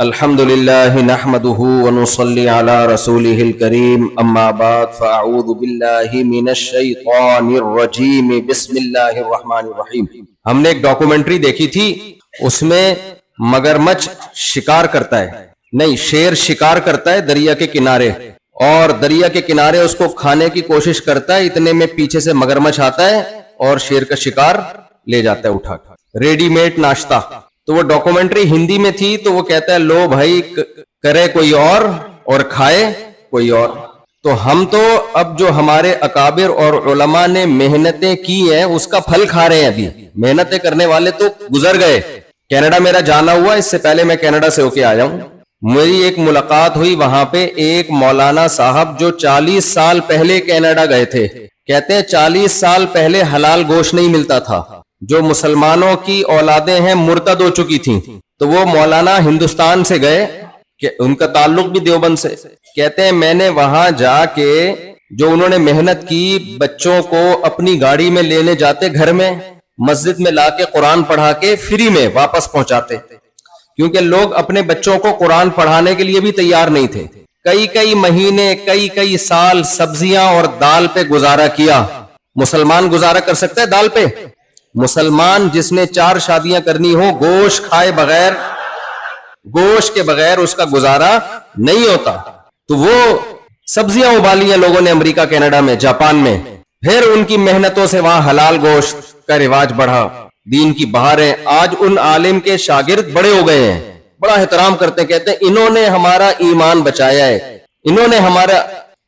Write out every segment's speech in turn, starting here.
الحمد لله نحمده ونصلي على رسوله الكريم اما بعد فاعوذ بالله من الشیطان الرجیم بسم اللہ الرحمن الرحیم۔ ہم نے ایک ڈاکومنٹری دیکھی تھی، اس میں مگرمچھ شکار کرتا ہے، نہیں شیر شکار کرتا ہے دریا کے کنارے، اور دریا کے کنارے اس کو کھانے کی کوشش کرتا ہے، اتنے میں پیچھے سے مگرمچھ آتا ہے اور شیر کا شکار لے جاتا ہے اٹھا کر، ریڈی میڈ ناشتہ۔ تو وہ ڈاکومنٹری ہندی میں تھی، تو وہ کہتا ہے لو بھائی کرے کوئی اور کھائے کوئی اور۔ تو ہم تو اب جو ہمارے اکابر اور علماء نے محنتیں کی ہیں اس کا پھل کھا رہے ہیں۔ ابھی محنتیں کرنے والے تو گزر گئے۔ کینیڈا میرا جانا ہوا، اس سے پہلے میں کینیڈا سے ہو کے آیا ہوں۔ میری ایک ملاقات ہوئی وہاں پہ ایک مولانا صاحب جو 40 سال پہلے کینیڈا گئے تھے، کہتے ہیں 40 سال پہلے حلال گوشت نہیں ملتا تھا، جو مسلمانوں کی اولادیں ہیں مرتد ہو چکی تھیں، تو وہ مولانا ہندوستان سے گئے کہ ان کا تعلق بھی دیوبند سے، کہتے ہیں میں نے وہاں جا کے جو انہوں نے محنت کی، بچوں کو اپنی گاڑی میں لینے جاتے، گھر میں مسجد میں لا کے قرآن پڑھا کے فری میں واپس پہنچاتے، کیونکہ لوگ اپنے بچوں کو قرآن پڑھانے کے لیے بھی تیار نہیں تھے۔ کئی مہینے کئی سال سبزیاں اور دال پہ گزارا کیا۔ مسلمان گزارا کر سکتا ہے دال پہ؟ مسلمان جس نے 4 شادیاں کرنی ہو، گوشت کھائے بغیر، گوشت کے بغیر اس کا گزارا نہیں ہوتا۔ تو وہ سبزیاں ابالی ہیں لوگوں نے امریکہ، کینیڈا میں، جاپان میں، پھر ان کی محنتوں سے وہاں حلال گوشت کا رواج بڑھا، دین کی بہاریں۔ آج ان عالم کے شاگرد بڑے ہو گئے ہیں، بڑا احترام کرتے ہیں، کہتے ہیں انہوں نے ہمارا ایمان بچایا ہے، انہوں نے ہمارا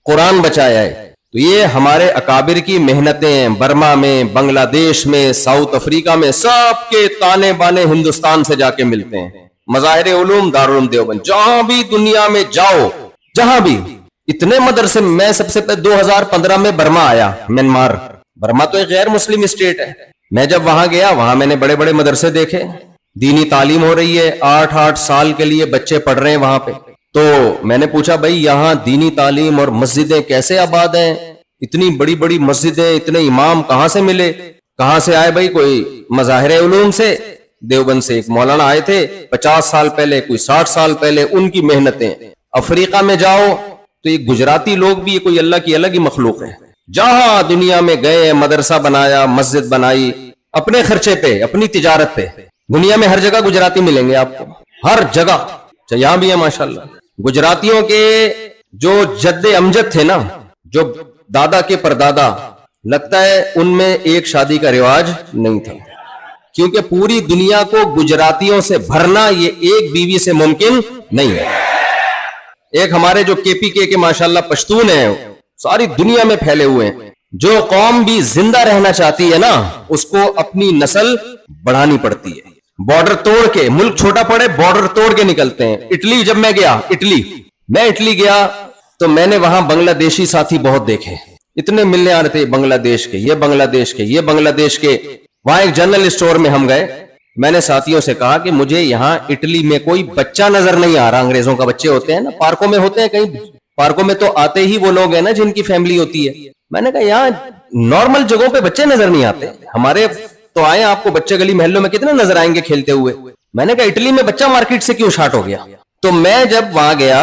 قرآن بچایا ہے۔ تو یہ ہمارے اکابر کی محنتیں، برما میں، بنگلہ دیش میں، ساؤتھ افریقہ میں، سب کے تانے بانے ہندوستان سے جا کے ملتے ہیں۔ مظاہر علوم دارالعلوم دیوبند، جہاں بھی دنیا میں جاؤ، جہاں بھی اتنے مدرسے۔ میں سب سے پہلے 2015 میں برما آیا، میانمار۔ برما تو ایک غیر مسلم اسٹیٹ ہے۔ میں جب وہاں گیا، وہاں میں نے بڑے بڑے مدرسے دیکھے، دینی تعلیم ہو رہی ہے، 8 سال کے لیے بچے پڑھ رہے ہیں وہاں پہ۔ تو میں نے پوچھا بھائی یہاں دینی تعلیم اور مسجدیں کیسے آباد ہیں؟ اتنی بڑی بڑی مسجدیں، اتنے امام کہاں سے ملے؟ کہاں سے آئے بھائی؟ کوئی مظاہر علوم سے، دیوبند سے ایک مولانا آئے تھے 50 سال پہلے، کوئی 60 سال پہلے، ان کی محنتیں۔ افریقہ میں جاؤ تو یہ گجراتی لوگ بھی کوئی اللہ کی الگ ہی مخلوق ہے، جہاں دنیا میں گئے مدرسہ بنایا، مسجد بنائی، اپنے خرچے پہ، اپنی تجارت پہ۔ دنیا میں ہر جگہ گجراتی ملیں گے آپ کو، ہر جگہ، یہاں بھی ہے ماشاءاللہ۔ گجراتیوں کے جو جد امجد تھے نا، جو دادا کے پردادا، لگتا ہے ان میں ایک شادی کا رواج نہیں تھا، کیونکہ پوری دنیا کو گجراتیوں سے بھرنا یہ ایک بیوی سے ممکن نہیں ہے۔ ایک ہمارے جو KPK کے ماشاءاللہ پشتون ہیں، ساری دنیا میں پھیلے ہوئے ہیں۔ جو قوم بھی زندہ رہنا چاہتی ہے نا، اس کو اپنی نسل بڑھانی پڑتی ہے۔ بارڈر توڑ کے، ملک چھوٹا پڑے بارڈر توڑ کے نکلتے ہیں۔ اٹلی جب میں گیا، اٹلی گیا تو میں نے وہاں بنگلہ دیشی ساتھی بہت دیکھے، اتنے ملنے آ رہے تھے، بنگلہ دیش کے، یہ بنگلہ دیش کے، یہ بنگلہ دیش کے۔ وہاں ایک جنرل اسٹور میں ہم گئے، میں نے ساتھیوں سے کہا کہ مجھے یہاں اٹلی میں کوئی بچہ نظر نہیں آ رہا۔ انگریزوں کا بچے ہوتے ہیں نا، پارکوں میں ہوتے ہیں، کئی پارکوں میں تو آتے ہی وہ لوگ ہیں نا جن کی فیملی ہوتی ہے۔ میں نے کہا یہاں نارمل جگہوں پہ بچے نظر نہیں آتے، ہمارے تو آئے آپ کو بچے گلی محلوں میں کتنے نظر آئیں گے کھیلتے ہوئے۔ میں نے کہا اٹلی میں بچہ مارکیٹ سے کیوں شارٹ ہو گیا؟ تو میں جب وہاں گیا،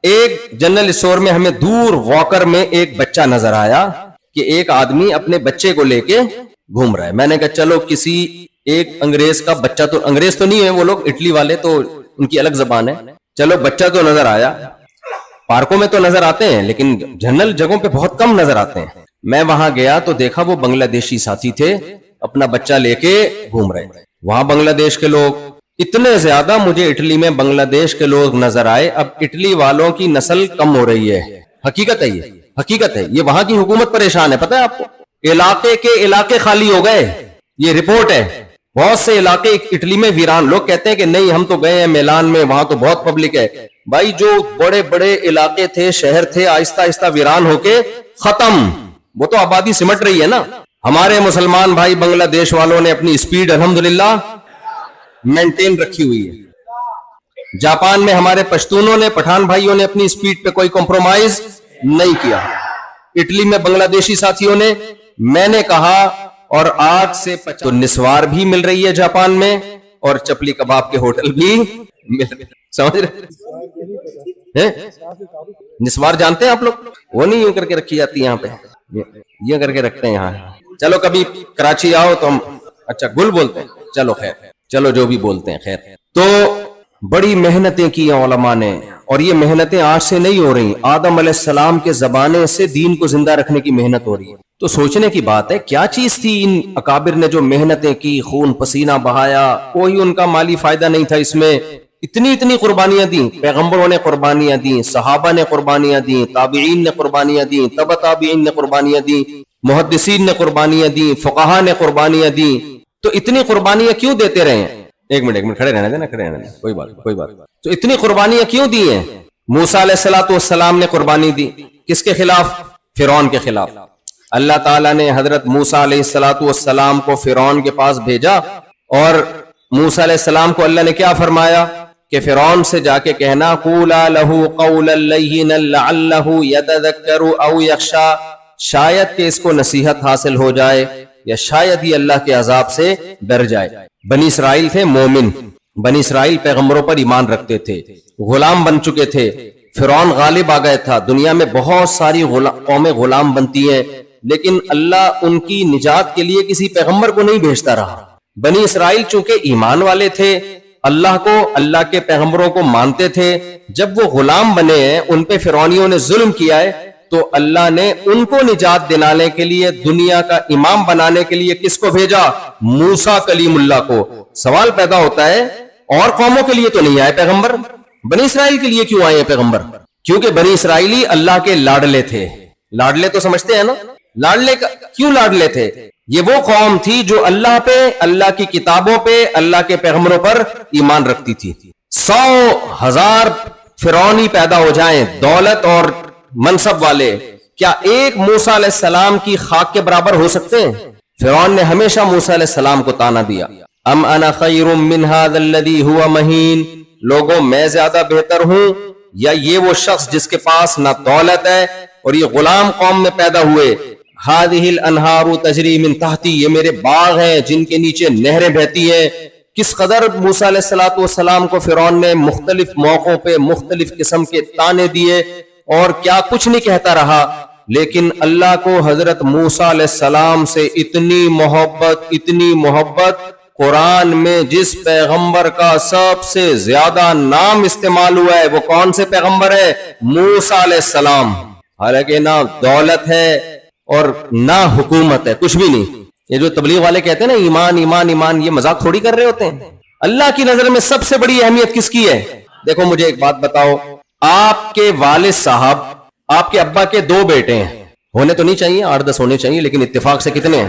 ایک جنرل اسٹور میں ہمیں دور واکر میں ایک بچہ نظر آیا کہ ایک آدمی اپنے بچے کو لے کے گھوم رہا ہے۔ میں نے کہا چلو کسی ایک انگریز کا بچہ، تو انگریز تو نہیں ہے وہ لوگ، اٹلی والے تو ان کی الگ زبان ہے، چلو بچہ تو نظر آیا۔ پارکوں میں تو نظر آتے ہیں لیکن جنرل جگہوں پہ بہت کم نظر آتے ہیں۔ میں وہاں گیا تو دیکھا وہ بنگلہ دیشی ساتھی تھے، اپنا بچہ لے کے گھوم رہے تھے۔ وہاں بنگلہ دیش کے لوگ اتنے زیادہ، مجھے اٹلی میں بنگلہ دیش کے لوگ نظر آئے۔ اب اٹلی والوں کی نسل کم ہو رہی ہے، حقیقت ہے، یہ حقیقت ہے۔ یہ وہاں کی حکومت پریشان ہے، پتہ ہے آپ کو، علاقے خالی ہو گئے، یہ رپورٹ ہے۔ بہت سے علاقے اٹلی میں ویران۔ لوگ کہتے ہیں کہ نہیں ہم تو گئے ہیں میلان میں، وہاں تو بہت پبلک ہے۔ بھائی جو بڑے بڑے علاقے تھے، شہر تھے، آہستہ آہستہ ویران ہو کے ختم، وہ تو آبادی سمٹ رہی ہے نا۔ ہمارے مسلمان بھائی بنگلہ دیش والوں نے اپنی سپیڈ الحمدللہ مینٹین رکھی ہوئی ہے۔ جاپان میں ہمارے پشتونوں نے، پٹھان بھائیوں نے اپنی سپیڈ پہ کوئی کمپرومائز نہیں کیا۔ اٹلی میں بنگلہ دیشی ساتھیوں نے، میں نے کہا، اور 8 سے 50 تو نسوار بھی مل رہی ہے جاپان میں، اور چپلی کباب کے ہوٹل بھی مل، سمجھ رہے؟ نسوار جانتے ہیں آپ لوگ؟ وہ نہیں یوں کر کے رکھی جاتی یہاں پہ، یہ کر کے رکھتے ہیں یہاں. چلو کبھی کراچی آؤ تو ہم، اچھا گل بولتے ہیں، چلو خیر، چلو جو بھی بولتے ہیں خیر. تو بڑی محنتیں کی ہیں علماء نے، اور یہ محنتیں آج سے نہیں ہو رہی، آدم علیہ السلام کے زمانے سے دین کو زندہ رکھنے کی محنت ہو رہی ہے. تو سوچنے کی بات ہے کیا چیز تھی ان اکابر نے جو محنتیں کی، خون پسینہ بہایا، کوئی ان کا مالی فائدہ نہیں تھا اس میں، اتنی قربانیاں دیں، پیغمبروں نے قربانیاں دیں، صحابہ نے قربانیاں دیں، تابعین نے قربانیاں دیں، تبع تابعین نے قربانیاں دیں، محدثین نے قربانیاں دیں، فقہا نے قربانیاں دیں. تو اتنی قربانیاں کیوں دیتے رہے ہیں؟ ایک منٹ کھڑے رہنے دینا، کھڑے رہنے دینا، کوئی بات. تو اتنی قربانیاں کیوں دی ہیں؟ موسیٰ علیہ السلام نے قربانی دی، کس کے خلاف؟ فرعون کے خلاف. اللہ تعالیٰ نے حضرت موسیٰ علیہ السلام کو فرعون کے پاس بھیجا، اور موسیٰ علیہ السلام کو اللہ نے کیا فرمایا کہ فرعون سے جا کے کہنا قولا لہ قولا لینا لعلہ یتذکر او یخشی، شاید کہ اس کو نصیحت حاصل ہو جائے یا شاید ہی اللہ کے عذاب سے ڈر جائے. بنی اسرائیل تھے مومن، بنی اسرائیل پیغمبروں پر ایمان رکھتے تھے، غلام بن چکے تھے، فرعون غالب آ گیا تھا. دنیا میں بہت ساری قومیں غلام بنتی ہیں، لیکن اللہ ان کی نجات کے لیے کسی پیغمبر کو نہیں بھیجتا رہا. بنی اسرائیل چونکہ ایمان والے تھے، اللہ کو، اللہ کے پیغمبروں کو مانتے تھے، جب وہ غلام بنے ہیں، ان پہ فرعونیوں نے ظلم کیا ہے، تو اللہ نے ان کو نجات دلانے کے لیے، دنیا کا امام بنانے کے لیے کس کو بھیجا؟ موسیٰ کلیم اللہ کو. سوال پیدا ہوتا ہے اور قوموں کے لیے تو نہیں آئے پیغمبر، بنی اسرائیل کے لیے کیوں آئے ہیں پیغمبر؟ کیونکہ بنی اسرائیلی اللہ کے لاڈلے تھے. لاڈلے تو سمجھتے ہیں نا؟ لاڈلے کیوں لاڈلے تھے؟ یہ وہ قوم تھی جو اللہ پہ، اللہ کی کتابوں پہ، اللہ کے پیغمبروں پر ایمان رکھتی تھی. 100,000 فرعونی پیدا ہو جائیں، دولت اور منصب والے، کیا ایک موسیٰ علیہ السلام کی خاک کے برابر ہو سکتے ہیں؟ فرعون نے ہمیشہ موسیٰ علیہ السلام کو تانا دیا، ام انا خیر من ھذا الذی ھو مہین، لوگوں میں زیادہ بہتر ہوں یا یہ وہ شخص جس کے پاس نہ دولت ہے اور یہ غلام قوم میں پیدا ہوئے؟ ھذہ الانہار تجری من تحتی، یہ میرے باغ ہیں جن کے نیچے نہریں بہتی ہیں. کس قدر موسیٰ علیہ السلام کو فرعون نے مختلف موقعوں پہ مختلف قسم کے تانے دیے، اور کیا کچھ نہیں کہتا رہا. لیکن اللہ کو حضرت موسیٰ علیہ السلام سے اتنی محبت، قرآن میں جس پیغمبر کا سب سے زیادہ نام استعمال ہوا ہے وہ کون سے پیغمبر ہے؟ موسیٰ علیہ السلام. حالانکہ نہ دولت ہے اور نہ حکومت ہے، کچھ بھی نہیں. یہ جو تبلیغ والے کہتے ہیں نا ایمان ایمان ایمان، یہ مذاق تھوڑی کر رہے ہوتے ہیں. اللہ کی نظر میں سب سے بڑی اہمیت کس کی ہے؟ دیکھو مجھے ایک بات بتاؤ، آپ کے والد صاحب، آپ کے ابا کے 2 بیٹے ہیں، ہونے تو نہیں چاہیے، 8-10 ہونے چاہیے، لیکن اتفاق سے کتنے ہیں؟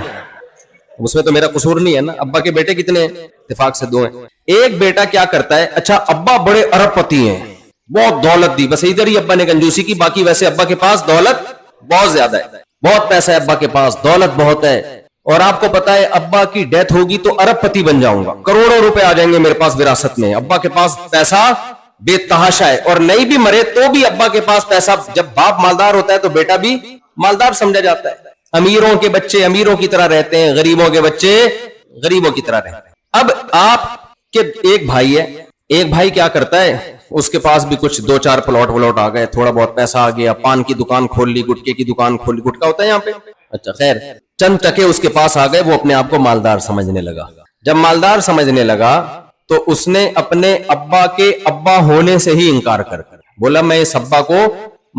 اس میں تو میرا قصور نہیں ہے نا. ابا کے بیٹے کتنے ہیں؟ اتفاق سے 2 ہیں. ایک بیٹا کیا کرتا ہے؟ اچھا ابا بڑے ارب پتی ہیں، بہت دولت دی، بس ادھر ہی ابا نے کنجوسی کی، باقی ویسے ابا کے پاس دولت بہت زیادہ ہے، بہت پیسہ ہے ابا کے پاس، دولت بہت ہے. اور آپ کو پتا ہے ابا کی ڈیتھ ہوگی تو ارب پتی بن جاؤں گا، کروڑوں روپے آ جائیں گے میرے پاس وراثت میں. ابا کے پاس پیسہ بے تحاشا ہے، اور نہیں بھی مرے تو بھی ابا کے پاس پیسہ. جب باپ مالدار ہوتا ہے تو بیٹا بھی مالدار سمجھا جاتا ہے. امیروں کے بچے امیروں کی طرح رہتے ہیں، غریبوں کے بچے غریبوں کی طرح رہتے ہیں. اب آپ کے ایک بھائی ہے، ایک بھائی کیا کرتا ہے، اس کے پاس بھی کچھ 2-4 پلاٹ آ گئے، تھوڑا بہت پیسہ آ گیا، پان کی دکان کھول لی، گٹکے کی دکان کھول لی، گٹکا ہوتا ہے یہاں پہ، اچھا خیر، چند ٹکے اس کے پاس آ گئے، وہ اپنے آپ کو مالدار سمجھنے لگا. جب مالدار سمجھنے لگا تو اس نے اپنے ابا کے ابا ہونے سے ہی انکار کر بولا میں اس ابا کو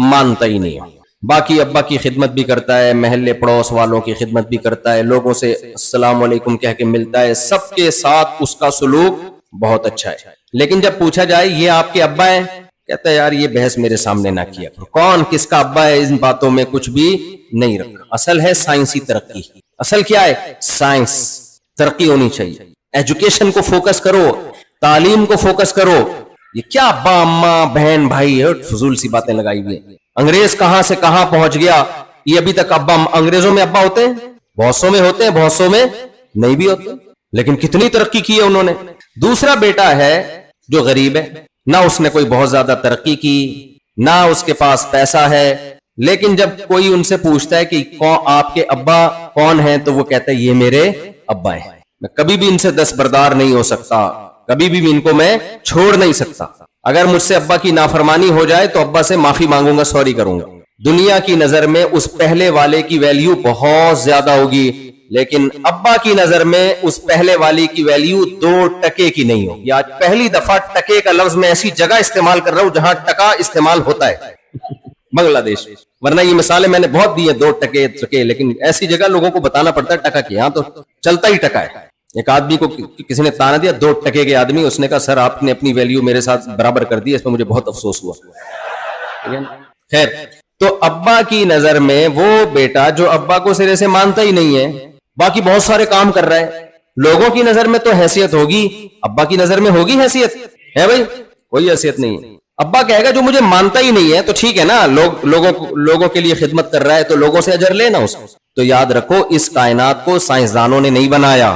مانتا ہی نہیں ہوں. باقی ابا کی خدمت بھی کرتا ہے، محلے پڑوس والوں کی خدمت بھی کرتا ہے، لوگوں سے السلام علیکم کہہ کے ملتا ہے، سب کے ساتھ اس کا سلوک بہت اچھا ہے. لیکن جب پوچھا جائے یہ آپ کے ابا ہیں، کہتا ہے یار یہ بحث میرے سامنے نہ کیا، کون کس کا ابا ہے ان باتوں میں کچھ بھی نہیں رکھا. اصل ہے سائنسی ترقی. اصل کیا ہے؟ سائنس. ترقی ہونی چاہیے، ایجوکیشن کو فوکس کرو، تعلیم کو فوکس کرو. یہ کیا ابا اماں بہن بھائی فضول سی باتیں لگائی ہوئی ہیں. انگریز کہاں سے کہاں پہنچ گیا، یہ ابھی تک ابا، انگریزوں میں ابا ہوتے ہیں، بہت سو میں ہوتے ہیں، بہت سو میں نہیں بھی ہوتے، لیکن کتنی ترقی کی ہے انہوں نے. دوسرا بیٹا ہے جو غریب ہے، نہ اس نے کوئی بہت زیادہ ترقی کی، نہ اس کے پاس پیسہ ہے، لیکن جب کوئی ان سے پوچھتا ہے کہ آپ کے ابا کون ہیں تو وہ کہتا ہے یہ میرے ابا ہیں. میں کبھی بھی ان سے دستبردار نہیں ہو سکتا, کبھی بھی ان کو میں چھوڑ نہیں سکتا. اگر مجھ سے ابا کی نافرمانی ہو جائے تو ابا سے معافی مانگوں گا, سوری کروں گا. دنیا کی نظر میں اس پہلے والے کی ویلیو بہت زیادہ ہوگی, لیکن ابا کی نظر میں اس پہلے والی کی ویلیو 2 ٹکے کی نہیں ہوگی. آج پہلی دفعہ ٹکے کا لفظ میں ایسی جگہ استعمال کر رہا ہوں جہاں ٹکا استعمال ہوتا ہے, بنگلہ دیش. ورنہ یہ مثالیں میں نے بہت دی ہیں, 2 ٹکے, لیکن ایسی جگہ لوگوں کو بتانا پڑتا ہے ٹکا کی. ہاں تو چلتا ہی ٹکا ہے. ایک آدمی کو کسی نے تانا دیا, 2 ٹکے کے آدمی, اس نے کہا سر آپ نے اپنی ویلیو میرے ساتھ برابر کر دی, اس پہ مجھے بہت افسوس ہوا. خیر, تو ابا کی نظر میں وہ بیٹا جو ابا کو سرے سے مانتا ہی نہیں ہے, باقی بہت سارے کام کر رہا ہے, لوگوں کی نظر میں تو حیثیت ہوگی, ابا کی نظر میں ہوگی حیثیت ہے بھائی؟ کوئی حیثیت نہیں ہے. ابا کہے گا جو مجھے مانتا ہی نہیں ہے تو ٹھیک ہے نا, لوگوں کے لیے خدمت کر رہا ہے تو لوگوں سے اجر لینا اس کو. تو یاد رکھو اس کائنات کو سائنسدانوں نے نہیں بنایا,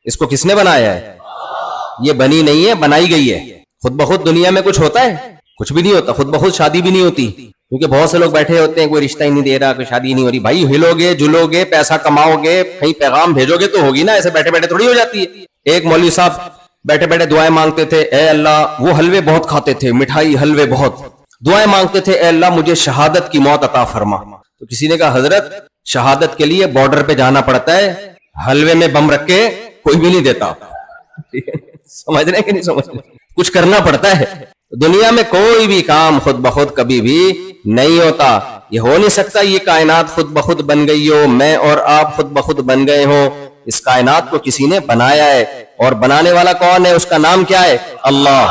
اس کو کس نے بنایا ہے؟ یہ بنی نہیں ہے, بنائی گئی ہے. خود بخود دنیا میں کچھ ہوتا ہے؟ کچھ بھی نہیں ہوتا. خود بخود شادی بھی نہیں ہوتی, کیونکہ بہت سے لوگ بیٹھے ہوتے ہیں کوئی رشتہ ہی نہیں دے رہا, کوئی شادی نہیں ہو رہی. بھائی ہلو گے, جلو گے, پیسہ کماؤ گے, کہیں پیغام بھیجو گے تو ہوگی نا, ایسے بیٹھے بیٹھے تھوڑی ہو جاتی ہے. ایک مولوی صاحب بیٹھے بیٹھے دعائیں مانگتے تھے, اے اللہ, وہ حلوے بہت کھاتے تھے, مٹھائی حلوے بہت, دعائیں مانگتے تھے, اے اللہ مجھے شہادت کی موت عطا فرما. تو کسی نے کہا حضرت شہادت کے لیے بارڈر پہ جانا پڑتا ہے, حلوے میں بم رکھ کے کوئی بھی نہیں دیتا. سمجھ رہے کہ نہیں سمجھ رہے؟ کچھ کرنا پڑتا ہے. دنیا میں کوئی بھی کام خود بخود کبھی بھی نہیں ہوتا. یہ ہو نہیں سکتا یہ کائنات خود بخود بن گئی ہو, میں اور آپ خود بخود بن گئے ہوں. اس کائنات کو کسی نے بنایا ہے, اور بنانے والا کون ہے؟ اس کا نام کیا ہے؟ اللہ.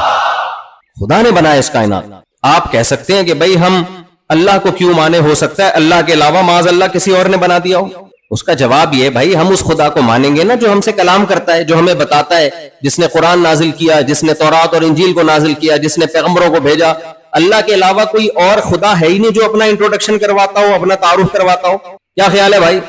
خدا نے بنایا اس کائنات. آپ کہہ سکتے ہیں کہ بھئی ہم اللہ کو کیوں مانے, ہو سکتا ہے اللہ کے علاوہ معاذ اللہ کسی اور نے بنا دیا ہو. اس کا جواب یہ, بھائی ہم اس خدا کو مانیں گے نا جو ہم سے کلام کرتا ہے, جو ہمیں بتاتا ہے, جس نے قرآن نازل کیا, جس نے تورات اور انجیل کو نازل کیا, جس نے پیغمبروں کو بھیجا. اللہ کے علاوہ کوئی اور خدا ہے ہی نہیں جو اپنا انٹروڈکشن کرواتا ہو, اپنا تعارف کرواتا ہو. کیا خیال ہے بھائی؟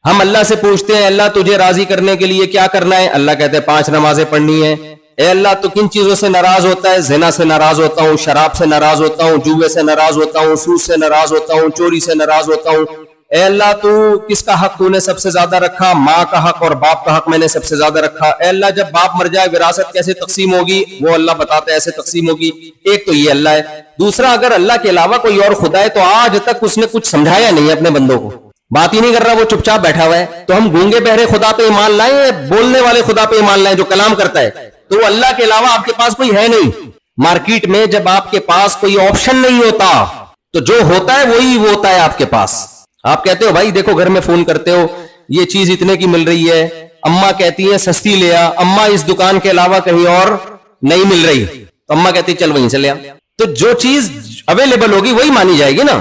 ہم اللہ سے پوچھتے ہیں اللہ تجھے راضی کرنے کے لیے کیا کرنا ہے؟ اللہ کہتے ہیں 5 نمازیں پڑھنی ہے. اے اللہ تو کن چیزوں سے ناراض ہوتا ہے؟ زنا سے ناراض ہوتا ہوں, شراب سے ناراض ہوتا ہوں, جوے سے ناراض ہوتا ہوں, سود سے ناراض ہوتا ہوں, چوری سے ناراض ہوتا ہوں. اے اللہ تو کس کا حق تو نے سب سے زیادہ رکھا؟ ماں کا حق اور باپ کا حق میں نے سب سے زیادہ رکھا. اے اللہ جب باپ مر جائے وراثت کیسے تقسیم ہوگی؟ وہ اللہ بتاتا ہے ایسے تقسیم ہوگی. ایک تو یہ اللہ ہے. دوسرا, اگر اللہ کے علاوہ کوئی اور خدا ہے تو آج تک اس نے کچھ سمجھایا نہیں اپنے بندوں کو, بات ہی نہیں کر رہا, وہ چپ چاپ بیٹھا ہوا ہے. تو ہم گونگے بہرے خدا پہ ایمان لائیں, بولنے والے خدا پہ ایمان لائیں جو کلام کرتا ہے؟ تو وہ اللہ کے علاوہ آپ کے پاس کوئی ہے نہیں. مارکیٹ میں جب آپ کے پاس کوئی آپشن نہیں ہوتا تو جو ہوتا ہے وہی وہ ہوتا ہے آپ کے پاس. آپ کہتے ہو بھائی دیکھو گھر میں فون کرتے ہو, یہ چیز اتنے کی مل رہی ہے, اماں کہتی ہیں سستی لے آ, اماں اس دکان کے علاوہ کہیں اور نہیں مل رہی, تو اماں کہتی چل وہیں سے لے آ. تو جو چیز اویلیبل ہوگی وہی مانی جائے گی نا.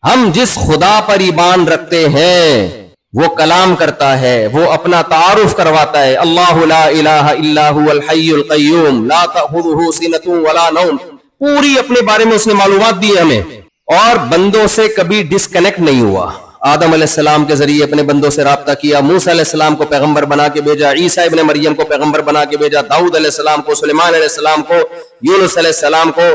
ہم جس خدا پر ایمان رکھتے ہیں وہ کلام کرتا ہے, وہ اپنا تعارف کرواتا ہے. اللہ لا الہ الا هو الحی القیوم لا تأخذہ سنۃ ولا نوم. پوری اپنے بارے میں اس نے معلومات دی ہمیں, اور بندوں سے کبھی ڈسکنیکٹ نہیں ہوا. آدم علیہ السلام کے ذریعے اپنے بندوں سے رابطہ کیا, موسیٰ علیہ السلام کو پیغمبر بنا کے بھیجا, عیسیٰ ابن مریم کو پیغمبر بنا کے بھیجا, داؤد علیہ السلام کو, سلیمان علیہ السلام کو, یونس علیہ السلام کو,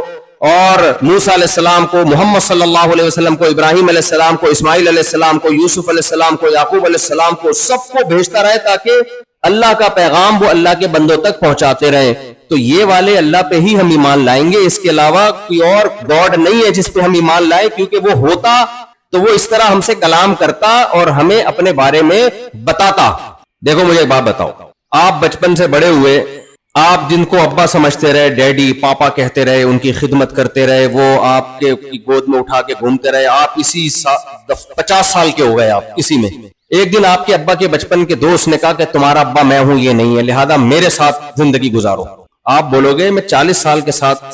اور موسیٰ علیہ السلام کو, محمد صلی اللہ علیہ وسلم کو, ابراہیم علیہ السلام کو, اسماعیل علیہ السلام کو, یوسف علیہ السلام کو, یعقوب علیہ السلام کو, سب کو بھیجتا رہے تاکہ اللہ کا پیغام وہ اللہ کے بندوں تک پہنچاتے رہیں. تو یہ والے اللہ پہ ہی ہم ایمان لائیں گے, اس کے علاوہ کوئی اور گاڈ نہیں ہے جس پہ ہم ایمان لائیں, کیونکہ وہ ہوتا تو وہ اس طرح ہم سے کلام کرتا اور ہمیں اپنے بارے میں بتاتا. دیکھو مجھے ایک بات بتاؤ, آپ بچپن سے بڑے ہوئے, آپ جن کو ابا سمجھتے رہے, ڈیڈی پاپا کہتے رہے, ان کی خدمت کرتے رہے, وہ آپ کے گود میں اٹھا کے گھومتے رہے, آپ اسی 50 سال کے ہو گئے, آپ اسی میں. ایک دن آپ کے ابا کے بچپن کے دوست نے کہا کہ تمہارا ابا میں ہوں, یہ نہیں ہے, لہذا میرے ساتھ زندگی گزارو. آپ بولو گے میں 40 سال کے ساتھ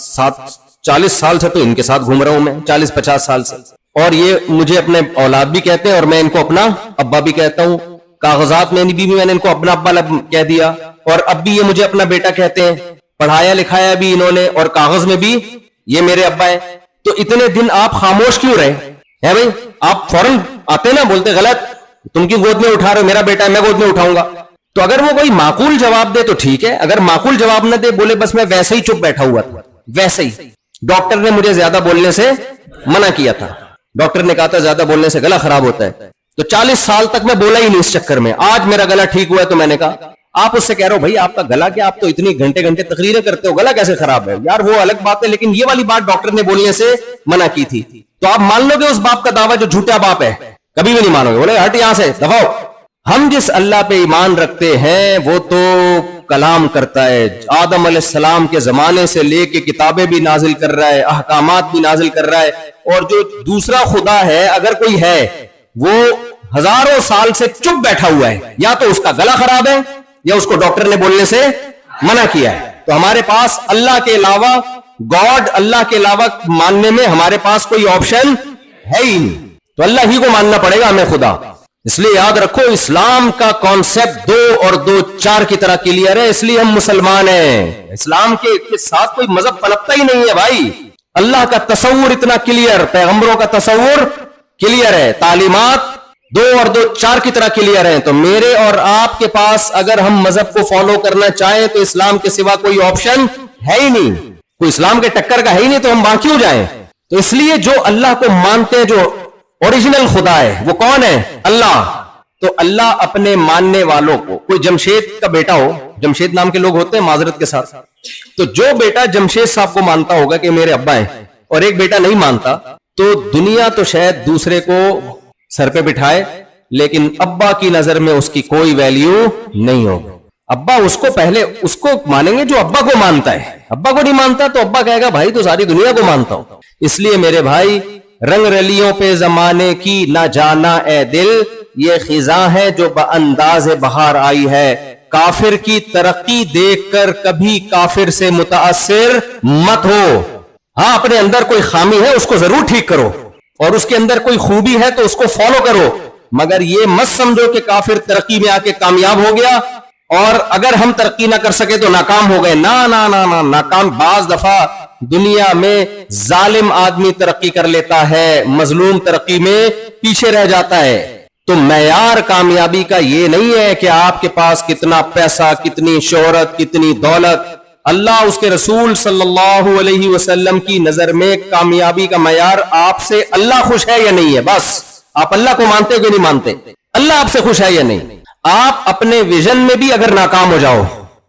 40 سال سے تو ان کے ساتھ گھوم رہا ہوں, میں 40-50 سال سے, اور یہ مجھے اپنے اولاد بھی کہتے ہیں اور میں ان کو اپنا ابا بھی کہتا ہوں. کاغذات میں بھی میں نے ان کو اپنا ابا کہہ دیا, اور اب بھی یہ مجھے اپنا بیٹا کہتے ہیں. پڑھایا لکھایا بھی انہوں نے, اور کاغذ میں بھی یہ میرے ابا ہے. تو اتنے دن آپ خاموش کیوں رہے ہیں بھائی؟ آپ فوراً آتے نا, بولتے غلط, تم کی گود میں اٹھا رہے ہو, میرا بیٹا ہے, میں گود میں اٹھاؤں گا. تو اگر وہ کوئی معقول جواب دے تو ٹھیک ہے, اگر معقول جواب نہ دے, بولے بس میں ویسے ہی چپ بیٹھا ہوا تھا, ویسے ہی. ڈاکٹر نے مجھے زیادہ بولنے سے منع کیا تھا, ڈاکٹر نے کہا تھا زیادہ بولنے سے گلا خراب ہوتا ہے. تو 40 سال تک میں بولا ہی نہیں اس چکر میں. آج میرا گلا ٹھیک ہوا ہے تو میں نے کہا. آپ اس سے کہہ رہے ہو بھائی آپ کا گلا کیا, آپ تو اتنی گھنٹے گھنٹے تقریریں کرتے ہو, گلا کیسے خراب ہے یار, وہ الگ بات ہے, لیکن یہ والی بات ڈاکٹر نے بولنے سے منع کی تھی. تو آپ مان لو گے اس باپ کا دعویٰ جو جھوٹا باپ ہے؟ کبھی بھی نہیں مانو گے. بولے ہٹ یہاں سے, دفاؤ. ہم جس اللہ پہ ایمان رکھتے ہیں وہ تو کلام کرتا ہے, آدم علیہ السلام کے زمانے سے لے کے کتابیں بھی نازل کر رہا ہے, احکامات بھی نازل کر رہا ہے. اور جو دوسرا خدا ہے اگر کوئی ہے وہ ہزاروں سال سے چپ بیٹھا ہوا ہے, یا تو اس کا گلا خراب ہے یا اس کو ڈاکٹر نے بولنے سے منع کیا ہے. تو ہمارے پاس اللہ کے علاوہ گاڈ, اللہ کے علاوہ ماننے میں ہمارے پاس کوئی آپشن ہے ہی نہیں, تو اللہ ہی کو ماننا پڑے گا ہمیں خدا. اس لیے یاد رکھو اسلام کا کانسیپٹ 2 اور 2 4 کی طرح کلیئر ہے, اس لیے ہم مسلمان ہیں. اسلام کے ساتھ کوئی مذہب پنپتا ہی نہیں ہے بھائی. اللہ کا تصور اتنا کلیئر, پیغمبروں کا تصور کلیئر ہے, تعلیمات 2 اور 2 4 کی طرح کلیئر ہیں. تو میرے اور آپ کے پاس اگر ہم مذہب کو فالو کرنا چاہیں تو اسلام کے سوا کوئی آپشن ہے ہی نہیں, کوئی اسلام کے ٹکر کا ہے ہی نہیں, تو ہم وہاں کیوں جائیں؟ تو اس لیے جو اللہ کو مانتے ہیں, جو اوریجنل خدا ہے وہ کون ہے؟ اللہ. تو اللہ اپنے ماننے والوں کو, کوئی جمشید کا بیٹا ہو, جمشید نام کے لوگ ہوتے ہیں معذرت کے ساتھ, تو جو بیٹا جمشید صاحب کو مانتا ہوگا کہ میرے ابا ہیں, اور ایک بیٹا نہیں مانتا, تو دنیا تو شاید دوسرے کو سر پہ بٹھائے, لیکن ابا کی نظر میں اس کی کوئی ویلیو نہیں ہوگی. ابا اس کو پہلے اس کو مانیں گے جو ابا کو مانتا ہے, ابا کو نہیں مانتا تو ابا کہے گا بھائی تو ساری دنیا کو مانتا ہوں. اس لیے میرے بھائی رنگ رلیوں پہ زمانے کی نہ جانا اے دل, یہ خزاں ہے جو بانداز بہار آئی ہے. کافر کی ترقی دیکھ کر کبھی کافر سے متاثر مت ہو. ہاں اپنے اندر کوئی خامی ہے اس کو ضرور ٹھیک کرو, اور اس کے اندر کوئی خوبی ہے تو اس کو فالو کرو, مگر یہ مت سمجھو کہ کافر ترقی میں آ کے کامیاب ہو گیا اور اگر ہم ترقی نہ کر سکے تو ناکام ہو گئے. نہ ناکام. بعض دفعہ دنیا میں ظالم آدمی ترقی کر لیتا ہے, مظلوم ترقی میں پیچھے رہ جاتا ہے. تو معیار کامیابی کا یہ نہیں ہے کہ آپ کے پاس کتنا پیسہ, کتنی شہرت, کتنی دولت. اللہ اس کے رسول صلی اللہ علیہ وسلم کی نظر میں کامیابی کا معیار آپ سے اللہ خوش ہے یا نہیں ہے, بس. آپ اللہ کو مانتے ہو کہ نہیں مانتے؟ اللہ آپ سے خوش ہے یا نہیں؟ آپ اپنے ویژن میں بھی اگر ناکام ہو جاؤ,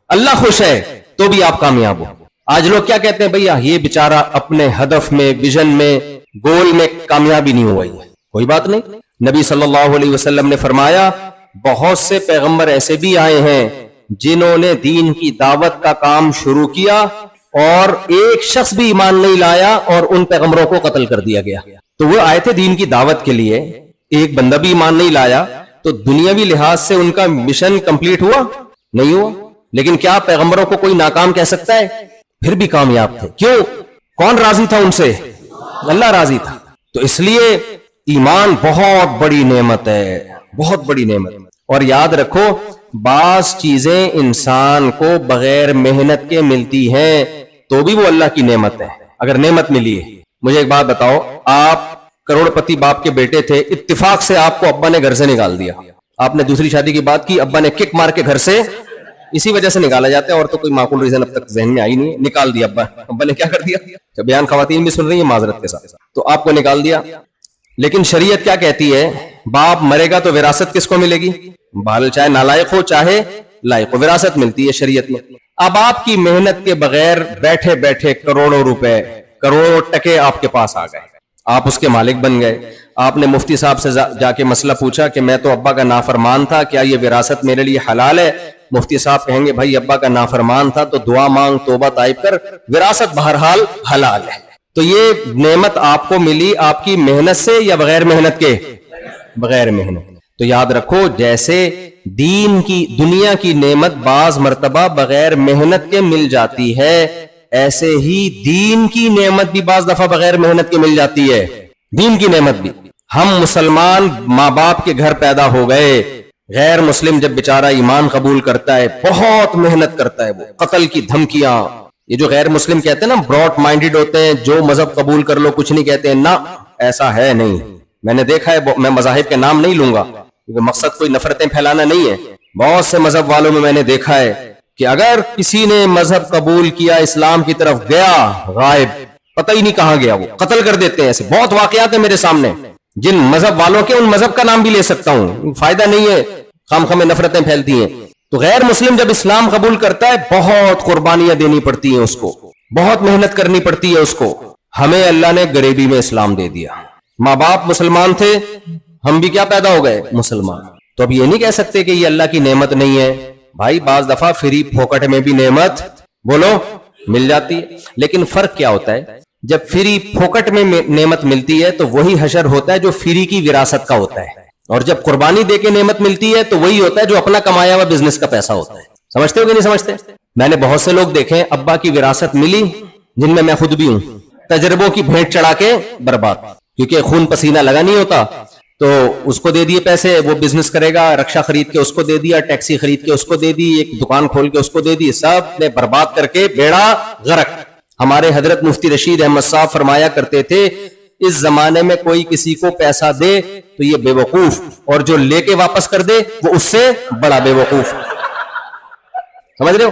اللہ خوش ہے تو بھی آپ کامیاب ہو. آج لوگ کیا کہتے ہیں, بھئی یہ بیچارہ اپنے ہدف میں, ویژن میں, گول میں کامیابی نہیں ہوئی. کوئی بات نہیں. نبی صلی اللہ علیہ وسلم نے فرمایا بہت سے پیغمبر ایسے بھی آئے ہیں جنہوں نے دین کی دعوت کا کام شروع کیا اور ایک شخص بھی ایمان نہیں لایا اور ان پیغمبروں کو قتل کر دیا گیا. تو وہ آئے تھے دین کی دعوت کے لیے, ایک بندہ بھی ایمان نہیں لایا, تو دنیاوی لحاظ سے ان کا مشن کمپلیٹ ہوا نہیں ہوا. لیکن کیا پیغمبروں کو کوئی ناکام کہہ سکتا ہے؟ پھر بھی کامیاب تھے. کیوں؟ کون راضی تھا ان سے؟ اللہ راضی تھا. تو اس لیے ایمان بہت بڑی نعمت ہے, بہت بڑی نعمت. اور یاد رکھو بعض چیزیں انسان کو بغیر محنت کے ملتی ہیں تو بھی وہ اللہ کی نعمت ہے, اگر نعمت ملی ہے. مجھے ایک بات بتاؤ, آپ کروڑ پتی باپ کے بیٹے تھے, اتفاق سے آپ کو ابا نے گھر سے نکال دیا, آپ نے دوسری شادی کی بات کی, ابا نے کک مار کے گھر سے, اسی وجہ سے نکالا جاتا ہے, اور تو کوئی معقول ریزن اب تک ذہن میں آئی نہیں ہے, نکال دیا ابا نے. کیا کر دیا؟ جب بیان خواتین بھی سن رہی ہیں معذرت کے ساتھ, تو آپ کو نکال دیا. لیکن شریعت کیا کہتی ہے؟ باپ مرے گا تو وراثت کس کو ملے گی؟ بال چاہے نالائق ہو چاہے لائق ہو, وراثت ملتی ہے شریعت میں. اب آپ کی محنت کے بغیر بیٹھے بیٹھے کروڑوں روپے, کروڑوں ٹکے آپ کے پاس آ گئے, آپ اس کے مالک بن گئے. آپ نے مفتی صاحب سے جا کے مسئلہ پوچھا کہ میں تو ابا کا نافرمان تھا, کیا یہ وراثت میرے لیے حلال ہے؟ مفتی صاحب کہیں گے بھائی ابا کا نافرمان تھا تو دعا مانگ, توبہ طائب کر, وراثت بہرحال حلال ہے. تو یہ نعمت آپ کو ملی آپ کی محنت سے یا بغیر محنت کے؟ بغیر محنت. تو یاد رکھو جیسے دین کی, دنیا کی نعمت بعض مرتبہ بغیر محنت کے مل جاتی ہے, ایسے ہی دین کی نعمت بھی بعض دفعہ بغیر محنت کے مل جاتی ہے. دین کی نعمت بھی. ہم مسلمان ماں باپ کے گھر پیدا ہو گئے, غیر مسلم جب بیچارہ ایمان قبول کرتا ہے بہت محنت کرتا ہے, وہ قتل کی دھمکیاں. یہ جو غیر مسلم کہتے ہیں نا, براڈ مائنڈڈ ہوتے ہیں, جو مذہب قبول کر لو کچھ نہیں کہتے ہیں, نہ ایسا ہے نہیں. میں نے دیکھا ہے, میں مذاہب کے نام نہیں لوں گا کیونکہ مقصد کوئی نفرتیں پھیلانا نہیں ہے. بہت سے مذہب والوں میں نے دیکھا ہے کہ اگر کسی نے مذہب قبول کیا, اسلام کی طرف گیا, غائب, پتہ ہی نہیں کہاں گیا, وہ قتل کر دیتے ہیں. ایسے بہت واقعات ہیں میرے سامنے, جن مذہب والوں کے ان مذہب کا نام بھی لے سکتا ہوں, فائدہ نہیں ہے, خام خامے نفرتیں پھیلتی ہیں. تو غیر مسلم جب اسلام قبول کرتا ہے بہت قربانیاں دینی پڑتی ہیں اس کو, بہت محنت کرنی پڑتی ہے اس کو. ہمیں اللہ نے غریبی میں اسلام دے دیا. ماں باپ مسلمان تھے, ہم بھی کیا پیدا ہو گئے, مسلمان. تو اب یہ نہیں کہہ سکتے کہ یہ اللہ کی نعمت نہیں ہے. بھائی بعض دفعہ فری پھوکٹ میں بھی نعمت بولو مل جاتی ہے. لیکن فرق کیا ہوتا ہے, جب فری پھوکٹ میں نعمت ملتی ہے تو وہی حشر ہوتا ہے جو فری کی وراثت کا ہوتا ہے, اور جب قربانی دے کے نعمت ملتی ہے تو وہی ہوتا ہے جو اپنا کمایا ہوا بزنس کا پیسہ ہوتا ہے. سمجھتے ہو کہ نہیں سمجھتے؟ میں نے بہت سے لوگ دیکھے ابا کی وراثت ملی, جن میں خود بھی ہوں, تجربوں کی بھیٹ چڑھا کے برباد, کیونکہ خون پسینہ لگا نہیں ہوتا تو اس کو دے دیے پیسے, وہ بزنس کرے گا, رکشا خرید کے اس کو دے دیا, ٹیکسی خرید کے اس کو دے دی, ایک دکان کھول کے اس کو دے دی, سب نے برباد کر کے بیڑا غرق. ہمارے حضرت مفتی رشید احمد صاحب فرمایا کرتے تھے اس زمانے میں کوئی کسی کو پیسہ دے تو یہ بے وقوف, اور جو لے کے واپس کر دے وہ اس سے بڑا بے وقوف. سمجھ رہے ہو؟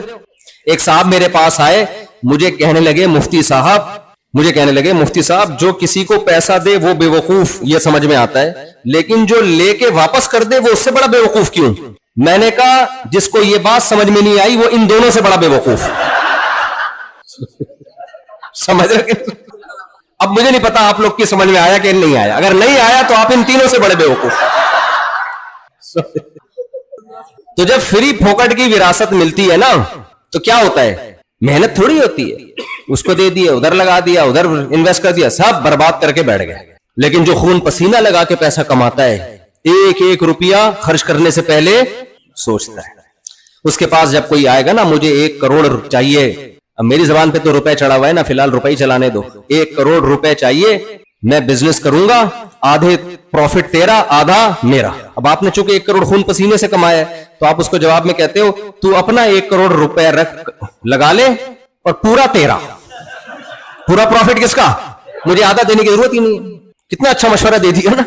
ایک صاحب میرے پاس آئے, مجھے کہنے لگے مفتی صاحب جو کسی کو پیسہ دے وہ بے وقوف, یہ سمجھ میں آتا ہے, لیکن جو لے کے واپس کر دے وہ اس سے بڑا بے وقوف کیوں؟ میں نے کہا جس کو یہ بات سمجھ میں نہیں آئی وہ ان دونوں سے بڑا بے وقوف. سمجھ رہے؟ اب مجھے نہیں پتا آپ لوگ کی سمجھ میں آیا کہ نہیں آیا. اگر نہیں آیا تو آپ ان تینوں سے بڑے بے وقوف. تو جب فری پھوکٹ کی وراثت ملتی ہے نا تو کیا ہوتا ہے, محنت تھوڑی ہوتی ہے, اس کو دے دیا, ادھر لگا دیا, ادھر انویسٹ کر دیا, سب برباد کر کے بیٹھ گئے. لیکن جو خون پسینہ لگا کے پیسہ کماتا ہے, ایک ایک روپیہ خرچ کرنے سے پہلے سوچتا ہے. اس کے پاس جب کوئی آئے گا نا مجھے 1 کروڑ چاہیے, اب میری زبان پہ تو روپے چڑھا ہوا ہے نا, فی الحال روپے ہی چلانے دو, 1 کروڑ روپے چاہیے, میں بزنس کروں گا, آدھے پروفٹ تیرا آدھا میرا. اب آپ نے چونکہ 1 کروڑ خون پسینے سے کمایا ہے تو آپ اس کو جواب میں کہتے ہو تو اپنا 1 کروڑ روپے رکھ لگا لے اور پورا تیرا, پورا پروفٹ کس کا, مجھے آدھا دینے کی ضرورت ہی نہیں. کتنا اچھا مشورہ دے دیا نا.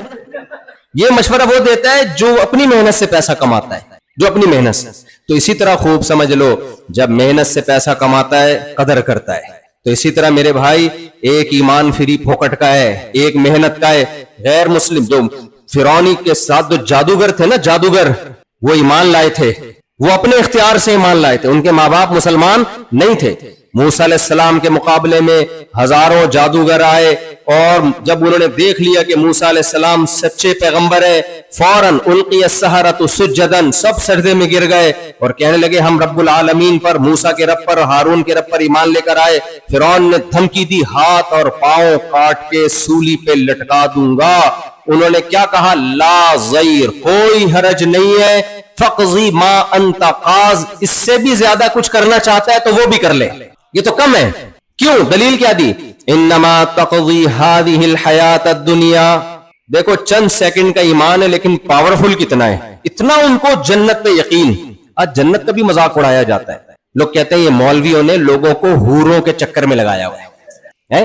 یہ مشورہ وہ دیتا ہے جو اپنی محنت سے پیسہ کماتا ہے, جو اپنی محنت سے. تو اسی طرح خوب سمجھ لو, جب محنت سے پیسہ کماتا ہے قدر کرتا ہے. تو اسی طرح میرے بھائی ایک ایمان فری پھوکٹ کا ہے, ایک محنت کا ہے. غیر مسلم جو فرعونی کے ساتھ جو جادوگر تھے نا, جادوگر, وہ ایمان لائے تھے, وہ اپنے اختیار سے ایمان لائے تھے, ان کے ماں باپ مسلمان نہیں تھے. موسیٰ علیہ السلام کے مقابلے میں ہزاروں جادوگر آئے, اور جب انہوں نے دیکھ لیا کہ موسیٰ علیہ السلام سچے پیغمبر ہیں, فوراً القی السحرۃ سجدا, سب سجدے میں گر گئے اور کہنے لگے ہم رب العالمین پر, موسیٰ کے رب پر, ہارون کے رب پر ایمان لے کر آئے. فرعون نے دھمکی دی, ہاتھ اور پاؤں کاٹ کے سولی پہ لٹکا دوں گا. انہوں نے کیا کہا, لا ضیر, کوئی حرج نہیں ہے, فقضی ما انت قاض, اس سے بھی زیادہ کچھ کرنا چاہتا ہے تو وہ بھی کر لے, یہ تو کم ہے. کیوں؟ دلیل کیا دی, انما تقضی هذه الحیات الدنیا. دیکھو چند سیکنڈ کا ایمان ہے لیکن پاورفل کتنا ہے, اتنا ان کو جنت پہ یقین. آج جنت کا بھی مذاق اڑایا جاتا ہے, لوگ کہتے ہیں یہ مولویوں نے لوگوں کو حوروں کے چکر میں لگایا ہوا ہے,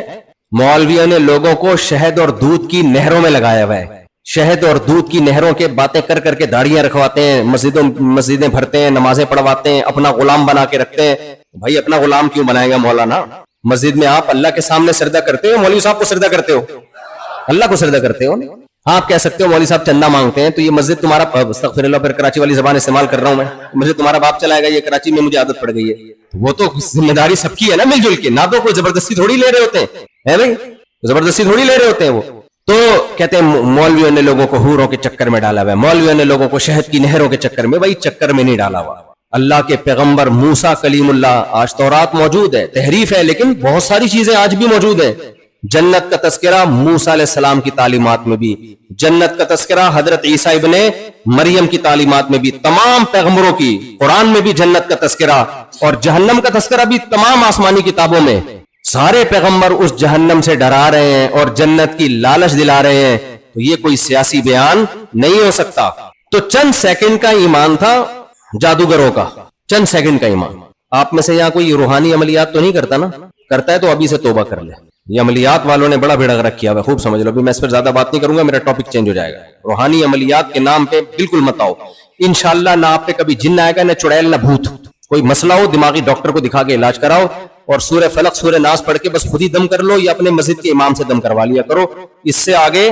مولویوں نے لوگوں کو شہد اور دودھ کی نہروں میں لگایا ہوا ہے, شہد اور دودھ کی نہروں کے باتیں کر کر کے داڑیاں رکھواتے ہیں, مسجدیں بھرتے ہیں, نمازیں پڑھواتے ہیں, اپنا غلام بنا کے رکھتے ہیں. بھائی اپنا غلام کیوں بنائے گا مولانا؟ مسجد میں آپ اللہ کے سامنے سجدہ کرتے ہو, مولوی صاحب کو سجدہ کرتے ہو, اللہ کو سجدہ کرتے ہو. ہاں آپ کہہ سکتے ہو مولوی صاحب چندہ مانگتے ہیں تو یہ مسجد تمہارا, استغفر اللہ, پھر کراچی والی زبان استعمال کر رہا ہوں میں, مسجد تمہارا باپ چلائے گا, یہ کراچی میں مجھے عادت پڑ گئی ہے. وہ تو ذمہ داری سب کی ہے نا مل جل کے, نہ تو کوئی زبردستی تھوڑی لے رہے ہوتے ہیں بھائی, زبردستی تھوڑی لے رہے ہوتے ہیں وہ. تو کہتے ہیں مولویوں نے لوگوں کو حوروں کے چکر میں ڈالا ہوا ہے, مولویوں نے لوگوں کو شہد کی نہروں کے چکر میں, بھائی چکر میں نہیں ڈالا ہوا. اللہ کے پیغمبر موسیٰ کلیم اللہ, آج تورات موجود ہے, تحریف ہے لیکن بہت ساری چیزیں آج بھی موجود ہیں. جنت کا تذکرہ موسیٰ علیہ السلام کی تعلیمات میں بھی, جنت کا تذکرہ حضرت عیسیٰ ابن مریم کی تعلیمات میں بھی, تمام پیغمبروں کی قرآن میں بھی جنت کا تذکرہ, اور جہنم کا تذکرہ بھی تمام آسمانی کتابوں میں. سارے پیغمبر اس جہنم سے ڈرا رہے ہیں اور جنت کی لالچ دلا رہے ہیں. تو یہ کوئی سیاسی بیان نہیں ہو سکتا. تو چند سیکنڈ کا ایمان تھا جادوگروں کا, چند سیکنڈ کا ایمان. آپ میں سے یہاں کوئی روحانی عملیات تو نہیں کرتا نا؟ کرتا ہے تو ابھی سے توبہ کر لے. یہ عملیات والوں نے بڑا بھیڑا غرق کیا ہوا ہے, خوب سمجھ لو. میں اس پر زیادہ بات نہیں کروں گا, میرا ٹاپک چینج ہو جائے گا. روحانی عملیات کے نام پہ بالکل مت آؤ. انشاءاللہ نہ آپ پہ کبھی جن آئے گا, نہ چڑیل, نہ بھوت. کوئی مسئلہ ہو دماغی ڈاکٹر کو دکھا کے علاج کراؤ, اور سورہ فلق سورہ ناس پڑھ کے بس خود ہی دم کر لو, یا اپنے مسجد کے امام سے دم کروا لیا کرو. اس سے آگے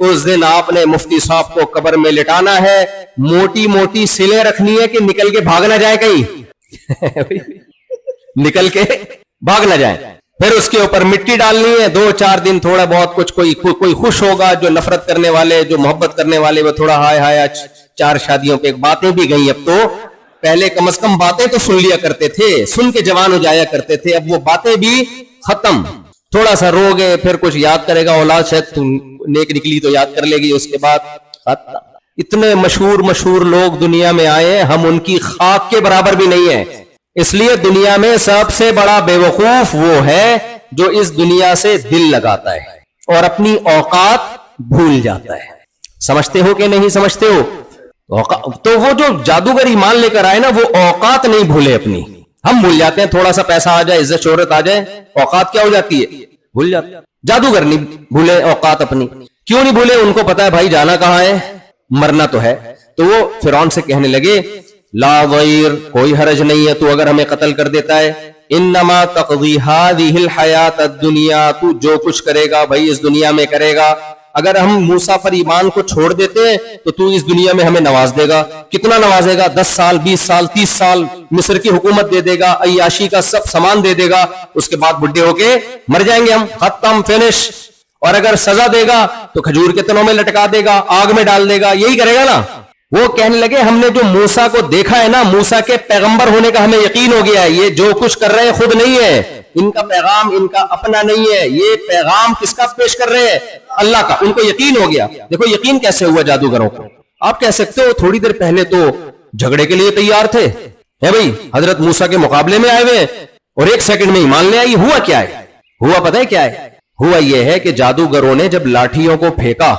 اس دن آپ نے مفتی صاحب کو قبر میں لٹانا ہے, موٹی موٹی سلیں رکھنی ہے کہ نکل کے بھاگ نہ جائے کہیں نکل کے بھاگ نہ جائے. پھر اس کے اوپر مٹی ڈالنی ہے, 2-4 دن تھوڑا بہت کچھ, کوئی خوش ہوگا, جو نفرت کرنے والے, جو محبت کرنے والے, وہ تھوڑا ہائے ہائے 4 شادیوں پہ باتیں بھی گئیں. اب تو پہلے کم از کم باتیں تو سن لیا کرتے تھے, سن کے جوان ہو جایا کرتے تھے, اب وہ باتیں بھی ختم. تھوڑا سا رو گے, پھر کچھ یاد کرے گا اولاد, شاید نیک نکلی تو یاد کر لے گی, اس کے بعد ختم. اتنے مشہور لوگ دنیا میں آئے, ہم ان کی خاک کے برابر بھی نہیں ہیں. اس لیے دنیا میں سب سے بڑا بے وقوف وہ ہے جو اس دنیا سے دل لگاتا ہے اور اپنی اوقات بھول جاتا ہے. سمجھتے ہو کہ نہیں سمجھتے ہو؟ تو وہ جو جادوگر ایمان لے کر آئے نا, وہ اوقات نہیں بھولے اپنی. ہم بھول جاتے ہیں, تھوڑا سا پیسہ آ جائے, عزت شہرت آ جائے, اوقات کیا ہو جاتی ہے, بھول جاتے. جادوگر نہیں بھولے اوقات اپنی. کیوں نہیں بھولے؟ ان کو پتا ہے بھائی جانا کہاں ہے, مرنا تو ہے. تو وہ فرعون سے کہنے لگے لا ضیر, کوئی حرج نہیں ہے تو اگر ہمیں قتل کر دیتا ہے, انما تقضی هذه الحیات الدنیا, تو جو کچھ کرے گا بھائی اس دنیا میں کرے گا. اگر ہم موسیٰ پر ایمان کو چھوڑ دیتے ہیں تو اس دنیا میں ہمیں نواز دے گا. کتنا نوازے گا؟ 10 سال 20 سال 30 سال مصر کی حکومت دے دے گا, عیاشی کا سب سامان دے دے گا, اس کے بعد بڈھے ہو کے مر جائیں گے ہم, ختم فنش. اور اگر سزا دے گا تو کھجور کے تنوں میں لٹکا دے گا, آگ میں ڈال دے گا, یہی کرے گا نا. وہ کہنے لگے ہم نے جو موسیٰ کو دیکھا ہے نا, موسیٰ کے پیغمبر ہونے کا ہمیں یقین ہو گیا ہے. یہ جو کچھ کر رہے ہیں خود نہیں ہے, ان کا پیغام ان کا اپنا نہیں ہے, یہ پیغام کس کا پیش کر رہے ہیں؟ اللہ کا. ان کو یقین ہو گیا. دیکھو یقین کیسے ہوا جادوگروں کو. آپ کہہ سکتے ہو تھوڑی دیر پہلے تو جھگڑے کے لیے تیار تھے, ہے بھائی حضرت موسیٰ کے مقابلے میں آئے ہوئے اور 1 سیکنڈ میں ایمان لے آئی. ہوا کیا ہے؟ ہوا پتہ ہے کیا ہے؟ ہوا یہ ہے کہ جادوگروں نے جب لاٹھیوں کو پھینکا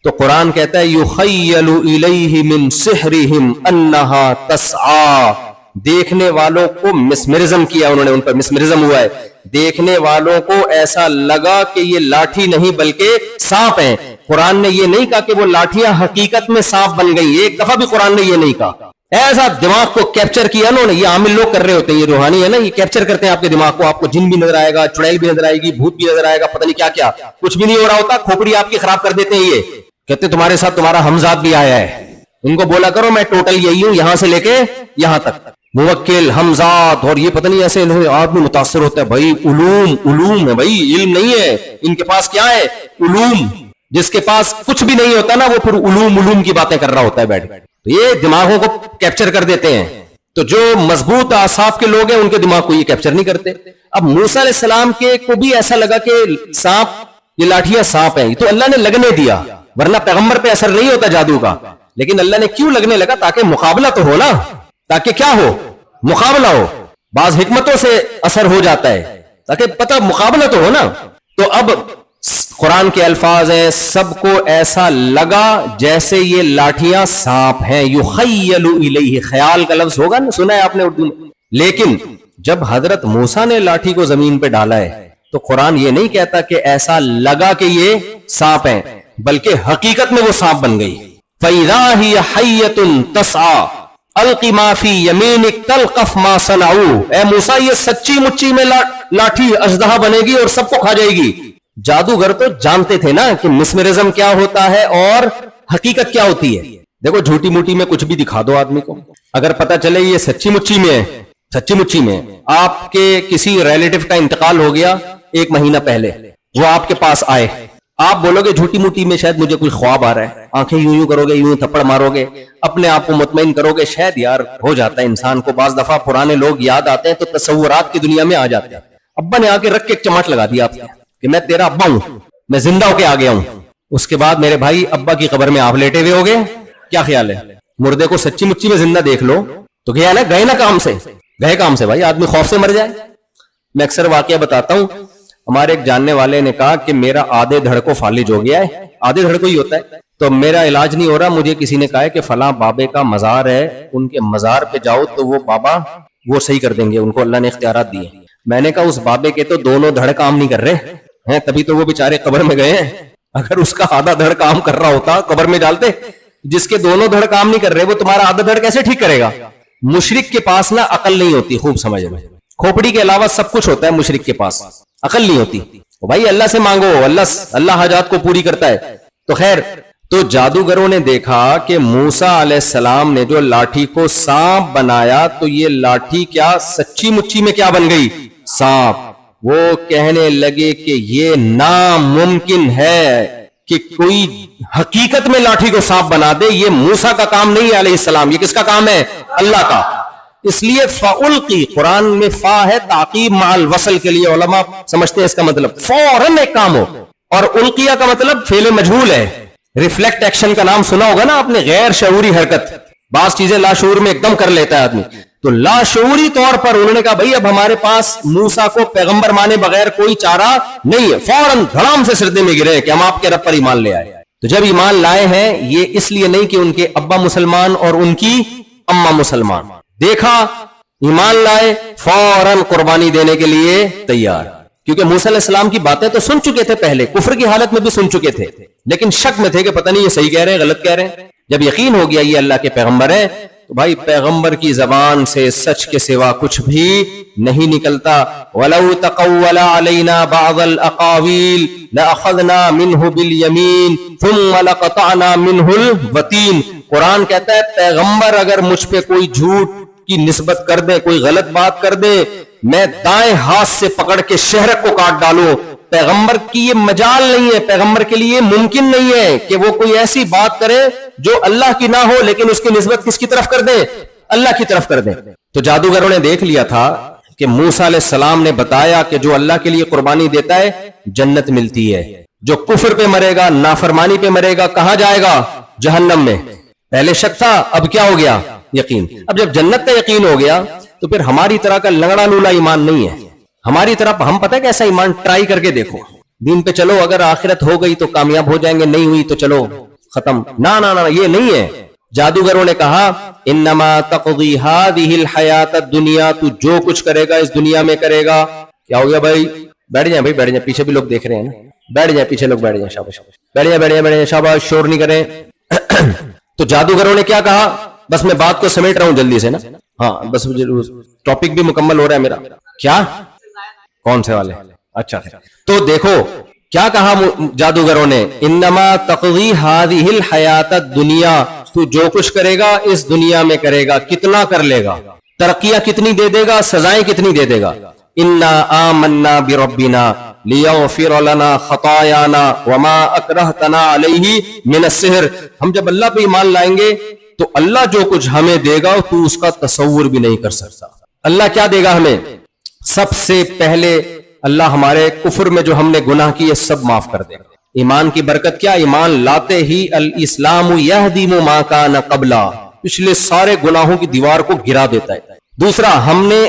تو قرآن کہتا ہے یخیل الیہ من سحرہم انہا تسعی, دیکھنے والوں کو مسمرزم کیا انہوں نے, ان پر مسمرزم ہوا ہے. دیکھنے والوں کو ایسا لگا کہ یہ لاٹھی نہیں بلکہ سانپ ہیں. قرآن نے یہ نہیں کہا کہ وہ لاٹھیاں حقیقت میں سانپ بن گئی, ایک دفعہ بھی قرآن نے یہ نہیں کہا. ایسا دماغ کو کیپچر کیا انہوں نے. یہ عامل لوگ کر رہے ہوتے ہیں, یہ روحانی ہے نا, یہ کیپچر کرتے ہیں آپ کے دماغ کو. آپ کو جن بھی نظر آئے گا, چڑیل بھی نظر آئے گی, بھوت بھی نظر آئے گا, پتہ نہیں کیا کیا, کچھ بھی نہیں ہو رہا ہوتا, کھوپڑی آپ کی خراب کر دیتے ہیں. یہ کہتے تمہارے ساتھ تمہارا ہمزاد بھی آیا ہے. ان کو بولا کرو میں ٹوٹل یہی ہوں, یہاں سے لے کے یہاں تک, موکل ہمزاد. اور یہ پتہ نہیں ایسے آدمی متاثر ہوتا ہے. بھائی علوم ہے بھائی, علم نہیں ہے ان کے پاس. کیا ہے؟ علوم. جس کے پاس کچھ بھی نہیں ہوتا نا, وہ پھر علوم کی باتیں کر رہا ہوتا ہے بیٹھ. تو یہ دماغوں کو کیپچر کر دیتے ہیں. تو جو مضبوط اعصاب کے لوگ ہیں ان کے دماغ کو یہ کیپچر نہیں کرتے. اب موسیٰ علیہ السلام کے کو بھی ایسا لگا کہ سانپ, یہ لاٹھیاں سانپ ہیں, تو اللہ نے لگنے دیا, ورنہ پیغمبر پہ اثر نہیں ہوتا جادو کا. لیکن اللہ نے کیوں لگنے لگا؟ تاکہ مقابلہ تو ہو نا, تاکہ کیا ہو؟ مقابلہ ہو. بعض حکمتوں سے اثر ہو جاتا ہے تاکہ پتہ مقابلہ تو ہو نا. تو اب قرآن کے الفاظ ہیں, سب کو ایسا لگا جیسے یہ لاٹھیاں سانپ ہیں. یخیل الیہ, خیال کا لفظ ہوگا نا, سنا ہے آپ نے اردو میں. لیکن جب حضرت موسیٰ نے لاٹھی کو زمین پہ ڈالا ہے تو قرآن یہ نہیں کہتا کہ ایسا لگا کہ یہ سانپ ہیں, بلکہ حقیقت میں وہ سانپ بن گئی. فَإِذَا هِيَ حَيَّةٌ تَسْعَى القی ما فی یمینک تلقف ما صنعوا. اے موسیٰ یہ سچی مچی میں لاٹھی اژدہا بنے گی اور سب کو کھا جائے گی. جادوگر تو جانتے تھے نا کہ مسمرزم کیا ہوتا ہے اور حقیقت کیا ہوتی ہے. دیکھو جھوٹی موٹی میں کچھ بھی دکھا دو آدمی کو, اگر پتا چلے یہ سچی مچی میں ہے, سچی مچی میں آپ کے کسی ریلیٹو کا انتقال ہو گیا 1 مہینہ پہلے, وہ آپ کے پاس آئے, آپ بولو گے جھوٹی موٹی میں شاید مجھے کوئی خواب آ رہا ہے, آنکھیں یوں کرو گے, یوں تھپڑ مارو گے, اپنے آپ کو مطمئن کرو گے. شاید یار ہو جاتا ہے انسان کو بعض دفعہ پرانے لوگ یاد آتے ہیں تو تصورات کی دنیا میں آ جاتے ہیں. ابا نے آ کے رکھ کے ایک چمٹ لگا دیا آپ کو کہ میں تیرا ابا ہوں, میں زندہ ہو کے آ گیا ہوں. اس کے بعد میرے بھائی ابا کی قبر میں آپ لیٹے ہوئے ہوگے, کیا خیال ہے؟ مردے کو سچی مچی میں زندہ دیکھ لو تو کیا ہے, گئے نا کام سے, گئے کام سے. بھائی آدمی خوف سے مر جائے. میں اکثر واقعہ بتاتا ہوں. ہمارے ایک جاننے والے نے کہا کہ میرا آدھے دھڑ کو فالج ہو گیا ہے, آدھے دھڑ کو ہی ہوتا ہے, تو میرا علاج نہیں ہو رہا. مجھے کسی نے کہا ہے کہ فلاں بابے کا مزار ہے, ان کے مزار پہ جاؤ تو وہ بابا وہ صحیح کر دیں گے, ان کو اللہ نے اختیارات دیے. میں نے کہا اس بابے کے تو دونوں دھڑ کام نہیں کر رہے ہیں, تبھی تو وہ بیچارے قبر میں گئے ہیں. اگر اس کا آدھا دھڑ کام کر رہا ہوتا قبر میں ڈالتے. جس کے دونوں دھڑ کام نہیں کر رہے وہ تمہارا آدھا دھڑ کیسے ٹھیک کرے گا؟ مشرک کے پاس نا عقل نہیں ہوتی, خوب سمجھ لو. کھوپڑی کے علاوہ سب کچھ ہوتا ہے, مشرک کے پاس عقل نہیں ہوتی. بھائی اللہ سے مانگو, اللہ حاجات کو پوری کرتا ہے. تو خیر، تو جادوگروں نے دیکھا کہ موسیٰ علیہ السلام نے جو لاٹھی کو سانپ بنایا تو یہ لاٹھی کیا سچی مچی میں کیا بن گئی؟ سانپ۔ وہ کہنے لگے کہ یہ ناممکن ہے کہ کوئی حقیقت میں لاٹھی کو سانپ بنا دے، یہ موسیٰ کا کام نہیں ہے علیہ السلام، یہ کس کا کام ہے؟ اللہ کا۔ اس لیے فَأُلْقِي، قرآن میں فا ہے تعقیب مع الوصل کے لیے، علماء سمجھتے ہیں اس کا مطلب فوراً ایک کام ہو، اور القیہ کا مطلب فعل مجہول ہے۔ ریفلیکٹ ایکشن کا نام سنا ہوگا نا آپ نے، غیر شعوری حرکت، بعض چیزیں لاشعور میں ایک دم کر لیتا ہے آدمی، تو لاشعوری طور پر انہوں نے کہا بھائی اب ہمارے پاس موسیٰ کو پیغمبر مانے بغیر کوئی چارہ نہیں ہے، فوراً دھڑام سے سجدے میں گرے کہ ہم آپ کے رب پر ایمان لے آئے۔ تو جب ایمان لائے ہیں، یہ اس لیے نہیں کہ ان کے ابا مسلمان اور ان کی اماں مسلمان، دیکھا ایمان لائے، فوراً قربانی دینے کے لیے تیار، کیونکہ موسیٰ علیہ السلام کی باتیں تو سن چکے تھے پہلے، کفر کی حالت میں بھی سن چکے تھے، لیکن شک میں تھے کہ پتہ نہیں یہ صحیح کہہ رہے ہیں غلط کہہ رہے ہیں۔ جب یقین ہو گیا یہ اللہ کے پیغمبر ہیں تو بھائی پیغمبر کی زبان سے سچ کے سوا کچھ بھی نہیں نکلتا۔ وَلَوْ تَقَوَّلَ عَلَيْنَا بَعْضَ الْأَقَاوِيلِ لَأَخَذْنَا مِنْهُ بِالْيَمِينِ ثُمَّ لَقَطَعْنَا مِنْهُ الْوَتِينَ۔ قرآن کہتا ہے پیغمبر اگر مجھ پہ کوئی جھوٹ کی نسبت کر دے، کوئی غلط بات کر دے، میں دائیں ہاتھ سے پکڑ کے شہرک کو کاٹ ڈالوں۔ پیغمبر کی یہ مجال نہیں ہے، پیغمبر کے لیے ممکن نہیں ہے کہ وہ کوئی ایسی بات کرے جو اللہ کی نہ ہو، لیکن اس کی نسبت کس کی طرف کر دے؟ اللہ کی طرف کر دے۔ تو جادوگروں نے دیکھ لیا تھا کہ موسیٰ علیہ السلام نے بتایا کہ جو اللہ کے لیے قربانی دیتا ہے جنت ملتی ہے، جو کفر پہ مرے گا، نافرمانی پہ مرے گا، کہاں جائے گا؟ جہنم میں۔ پہلے شک تھا، اب کیا ہو گیا؟ یقین۔ اب جب جنت کا یقین ہو گیا تو پھر ہماری طرح کا لنگڑا لولا ایمان نہیں ہے، ہماری طرف ہم پتہ ہے کیسا ایمان، ٹرائی کر کے دیکھو، دین پہ چلو، اگر آخرت ہو گئی تو کامیاب ہو جائیں گے، نہیں ہوئی تو چلو ختم۔ نہ نہ نہ، یہ نہیں ہے۔ جادوگروں نے کہا انما تقضی هذه الحیات الدنیا، تو جو کچھ کرے گا اس دنیا میں کرے گا۔ کیا ہو گیا بھائی؟ بیٹھ جائیں بھائی، بیٹھ جائیں، پیچھے بھی لوگ دیکھ رہے ہیں نا، بیٹھ جائیں، پیچھے لوگ بیٹھ جائیں، شاباش، بیٹھ جائیں، بیٹھ جائیں، بیٹھ جائیں، شاباش، شور نہیں کریں۔ تو جادوگروں نے کیا کہا؟ بس میں بات کو سمیٹ رہا ہوں جلدی سے نا، ہاں بس ٹاپک بھی مکمل ہو رہا ہے میرا۔ کیا کون سے والے؟ اچھا، تو دیکھو کیا کہا جادوگروں نے، انما تقضی هذه الحیات الدنیا، تو جو کچھ کرے گا اس دنیا میں کرے گا، کتنا کر لے گا، ترقیاں کتنی دے دے گا، سزائیں کتنی دے دے گا۔ انا آمنا بربنا لیغفر لنا خطایانا وما اکرہتنا علیہ من السحر، ہم جب اللہ پہ ایمان لائیں گے تو اللہ جو کچھ ہمیں دے گا تو اس کا تصور بھی نہیں کر سکتا۔ اللہ کیا دے گا ہمیں؟ سب سے پہلے اللہ ہمارے کفر میں جو ہم نے گناہ کیے سب معاف کر دے گا۔ ایمان کی برکت کیا؟ ایمان لاتے ہی الاسلام یہدم ما کان قبلا، پچھلے سارے گناہوں کی دیوار کو گرا دیتا ہے۔ دوسرا، ہم نے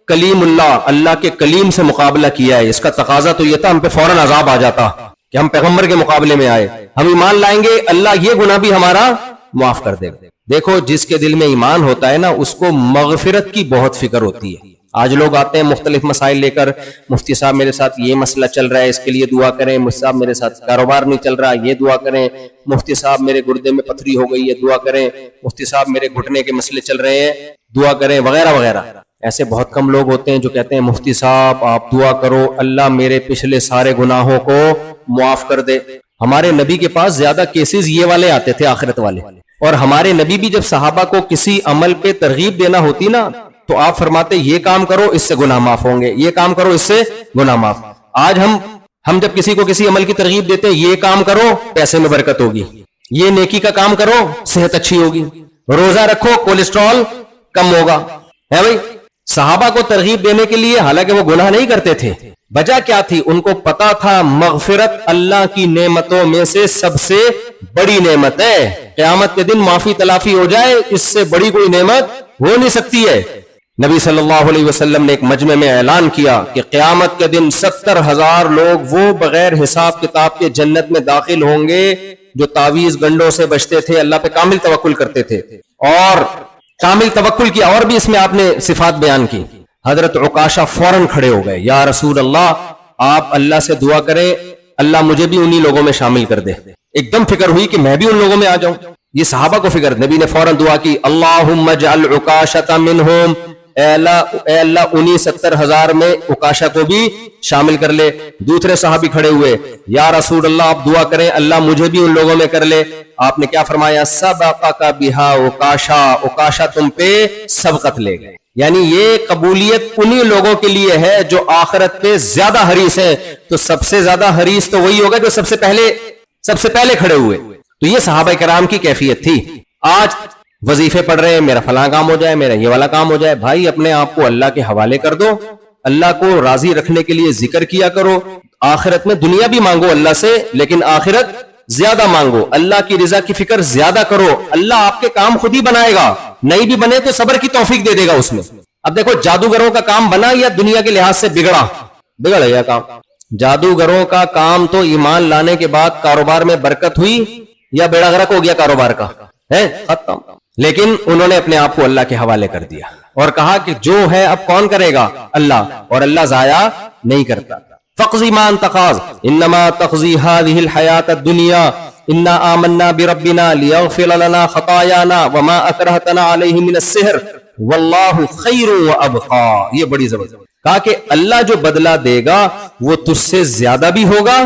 کلیم اللہ کے کلیم سے مقابلہ کیا ہے، اس کا تقاضا تو یہ تھا ہم پہ فوراً عذاب آ جاتا کہ ہم پیغمبر کے مقابلے میں آئے۔ ہم ایمان لائیں گے، اللہ یہ گناہ بھی ہمارا معاف کر دے گا۔ دیکھو جس کے دل میں ایمان ہوتا ہے نا اس کو مغفرت کی بہت فکر ہوتی ہے۔ آج لوگ آتے ہیں مختلف مسائل لے کر، مفتی صاحب میرے ساتھ یہ مسئلہ چل رہا ہے اس کے لیے دعا کریں، مفتی صاحب میرے ساتھ کاروبار نہیں چل رہا یہ دعا کریں، مفتی صاحب میرے گردے میں پتھری ہو گئی ہے دعا کریں، مفتی صاحب میرے گھٹنے کے مسئلے چل رہے ہیں دعا کریں، وغیرہ وغیرہ۔ ایسے بہت کم لوگ ہوتے ہیں جو کہتے ہیں مفتی صاحب آپ دعا کرو اللہ میرے پچھلے سارے گناہوں کو معاف کر دے۔ ہمارے نبی کے پاس زیادہ کیسز یہ والے آتے تھے، آخرت والے، اور ہمارے نبی بھی جب صحابہ کو کسی عمل پہ ترغیب دینا ہوتی نا تو آپ فرماتے یہ کام کرو اس سے گناہ معاف ہوں گے، یہ کام کرو اس سے گناہ معاف۔ آج ہم جب کسی کو کسی عمل کی ترغیب دیتے ہیں یہ کام کرو پیسے میں برکت ہوگی، یہ نیکی کا کام کرو صحت اچھی ہوگی، روزہ رکھو کولیسٹرول کم ہوگا، ہے بھائی۔ صحابہ کو ترغیب دینے کے لیے حالانکہ وہ گناہ نہیں کرتے تھے، وجہ کیا تھی؟ ان کو پتا تھا مغفرت اللہ کی نعمتوں میں سے سب سے بڑی نعمت ہے، قیامت کے دن معافی تلافی ہو جائے اس سے بڑی کوئی نعمت ہو نہیں سکتی ہے۔ نبی صلی اللہ علیہ وسلم نے ایک مجمع میں اعلان کیا کہ قیامت کے دن 70,000 لوگ وہ بغیر حساب کتاب کے جنت میں داخل ہوں گے جو تعویذ گنڈوں سے بچتے تھے، اللہ پہ کامل توکل کرتے تھے، اور کامل توکل کیا، اور بھی اس میں آپ نے صفات بیان کی۔ حضرت عکاشہ فوراً کھڑے ہو گئے، یا رسول اللہ آپ اللہ سے دعا کریں اللہ مجھے بھی انہی لوگوں میں شامل کر دے۔ ایک دم فکر ہوئی کہ میں بھی ان لوگوں میں آ جاؤں، یہ صحابہ کو فکر، نبی نے فوراً دعا کی اللہم اجعل عکاشۃ منہم، اے اللہ انہی 70,000 میں عکاشہ کو بھی شامل کر لے. دوسرے صحابی کھڑے ہوئے, یا رسول اللہ آپ دعا کریں اللہ مجھے بھی ان لوگوں میں کر لے. آپ نے کیا فرمایا؟ سبقک بہا عکاشہ, عکاشہ تم پہ سبقت لے گئے. یعنی یہ قبولیت انہی لوگوں کے لیے ہے جو آخرت پہ زیادہ حریص ہیں. تو سب سے زیادہ حریص تو وہی ہوگا جو سب سے پہلے کھڑے ہوئے. تو یہ صحابہ کرام کی کیفیت تھی. آج وظیفے پڑھ رہے ہیں, میرا فلاں کام ہو جائے, میرا یہ والا کام ہو جائے. بھائی اپنے آپ کو اللہ کے حوالے کر دو, اللہ کو راضی رکھنے کے لیے ذکر کیا کرو. آخرت میں دنیا بھی مانگو اللہ سے, لیکن آخرت زیادہ مانگو. اللہ کی رضا کی فکر زیادہ کرو. اللہ آپ کے کام خود ہی بنائے گا, نہیں بھی بنے تو صبر کی توفیق دے دے گا اس میں. اب دیکھو جادوگروں کا کام بنا یا دنیا کے لحاظ سے بگڑا یا کام. جادوگروں کا کام تو ایمان لانے کے بعد کاروبار میں برکت ہوئی یا بیڑا غرق ہو گیا کاروبار کا, ہے ختم. لیکن انہوں نے اپنے آپ کو اللہ کے حوالے کر دیا اور کہا کہ جو ہے اب کون کرے گا؟ اللہ. اور اللہ ضائع نہیں کرتا. فقضی ما انت قاض انما تقضی هذه الحیات الدنیا انا آمنا بربنا لیغفر لنا خطایانا وما اکرہتنا علیہ من السحر واللہ خیر وابقا. یہ بڑی زبردست کہا کہ اللہ جو بدلہ دے گا وہ تجھ سے زیادہ بھی ہوگا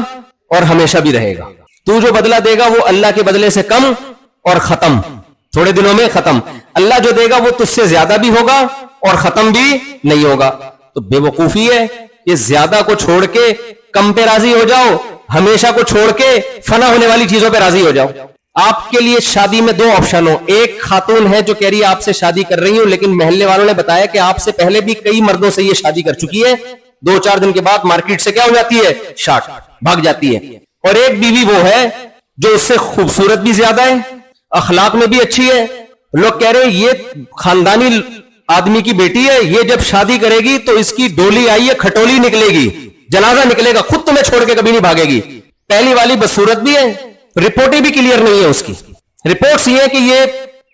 اور ہمیشہ بھی رہے گا. تو جو بدلہ دے گا وہ اللہ کے بدلے سے کم اور ختم, تھوڑے دنوں میں ختم. اللہ جو دے گا وہ تجھ سے زیادہ بھی ہوگا اور ختم بھی نہیں ہوگا. تو بے وقوفی ہے یہ زیادہ کو چھوڑ کے کم پہ راضی ہو جاؤ, ہمیشہ کو چھوڑ کے فنا ہونے والی چیزوں پہ راضی ہو جاؤ. آپ کے لیے شادی میں دو آپشن ہو. ایک خاتون ہے جو کہہ رہی ہے آپ سے شادی کر رہی ہوں, لیکن محلے والوں نے بتایا کہ آپ سے پہلے بھی کئی مردوں سے یہ شادی کر چکی ہے, 2-4 دن کے بعد مارکیٹ سے کیا ہو جاتی ہے؟ شارٹ, بھاگ جاتی ہے. اور ایک بیوی وہ ہے جو اس سے خوبصورت بھی زیادہ ہے, اخلاق میں بھی اچھی ہے. لوگ کہہ رہے ہیں یہ خاندانی آدمی کی بیٹی ہے, یہ جب شادی کرے گی تو اس کی ڈولی آئی ہے, کھٹولی نکلے گی, جنازہ نکلے گا, خود تمہیں چھوڑ کے کبھی نہیں بھاگے گی. پہلی والی بدصورت بھی ہے, رپورٹیں بھی کلیئر نہیں ہے اس کی. رپورٹس یہ ہے کہ یہ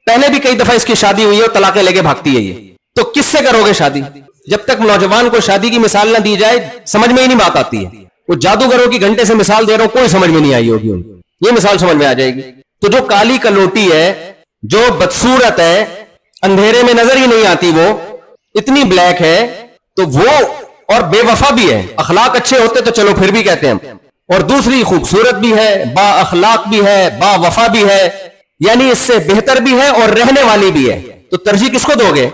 پہلے بھی کئی دفعہ اس کی شادی ہوئی ہے اور طلاقیں لے کے بھاگتی ہے. یہ تو کس سے کرو گے شادی؟ جب تک نوجوان کو شادی کی مثال نہ دی جائے سمجھ میں ہی نہیں بات آتی ہے. وہ جادوگروں کی گھنٹے سے مثال دے رہا ہوں, کوئی سمجھ میں نہیں آئی ہوگی ان کو, یہ مثال سمجھ میں آ جائے گی. تو جو کالی کلوٹی ہے, جو بدصورت ہے, اندھیرے میں نظر ہی نہیں آتی, وہ اتنی بلیک ہے, تو وہ اور بے وفا بھی ہے. اخلاق اچھے ہوتے تو چلو پھر بھی کہتے ہیں, اور دوسری خوبصورت بھی ہے, با اخلاق بھی ہے, با وفا بھی ہے, یعنی اس سے بہتر بھی ہے اور رہنے والی بھی ہے. تو ترجیح کس کو دو گے؟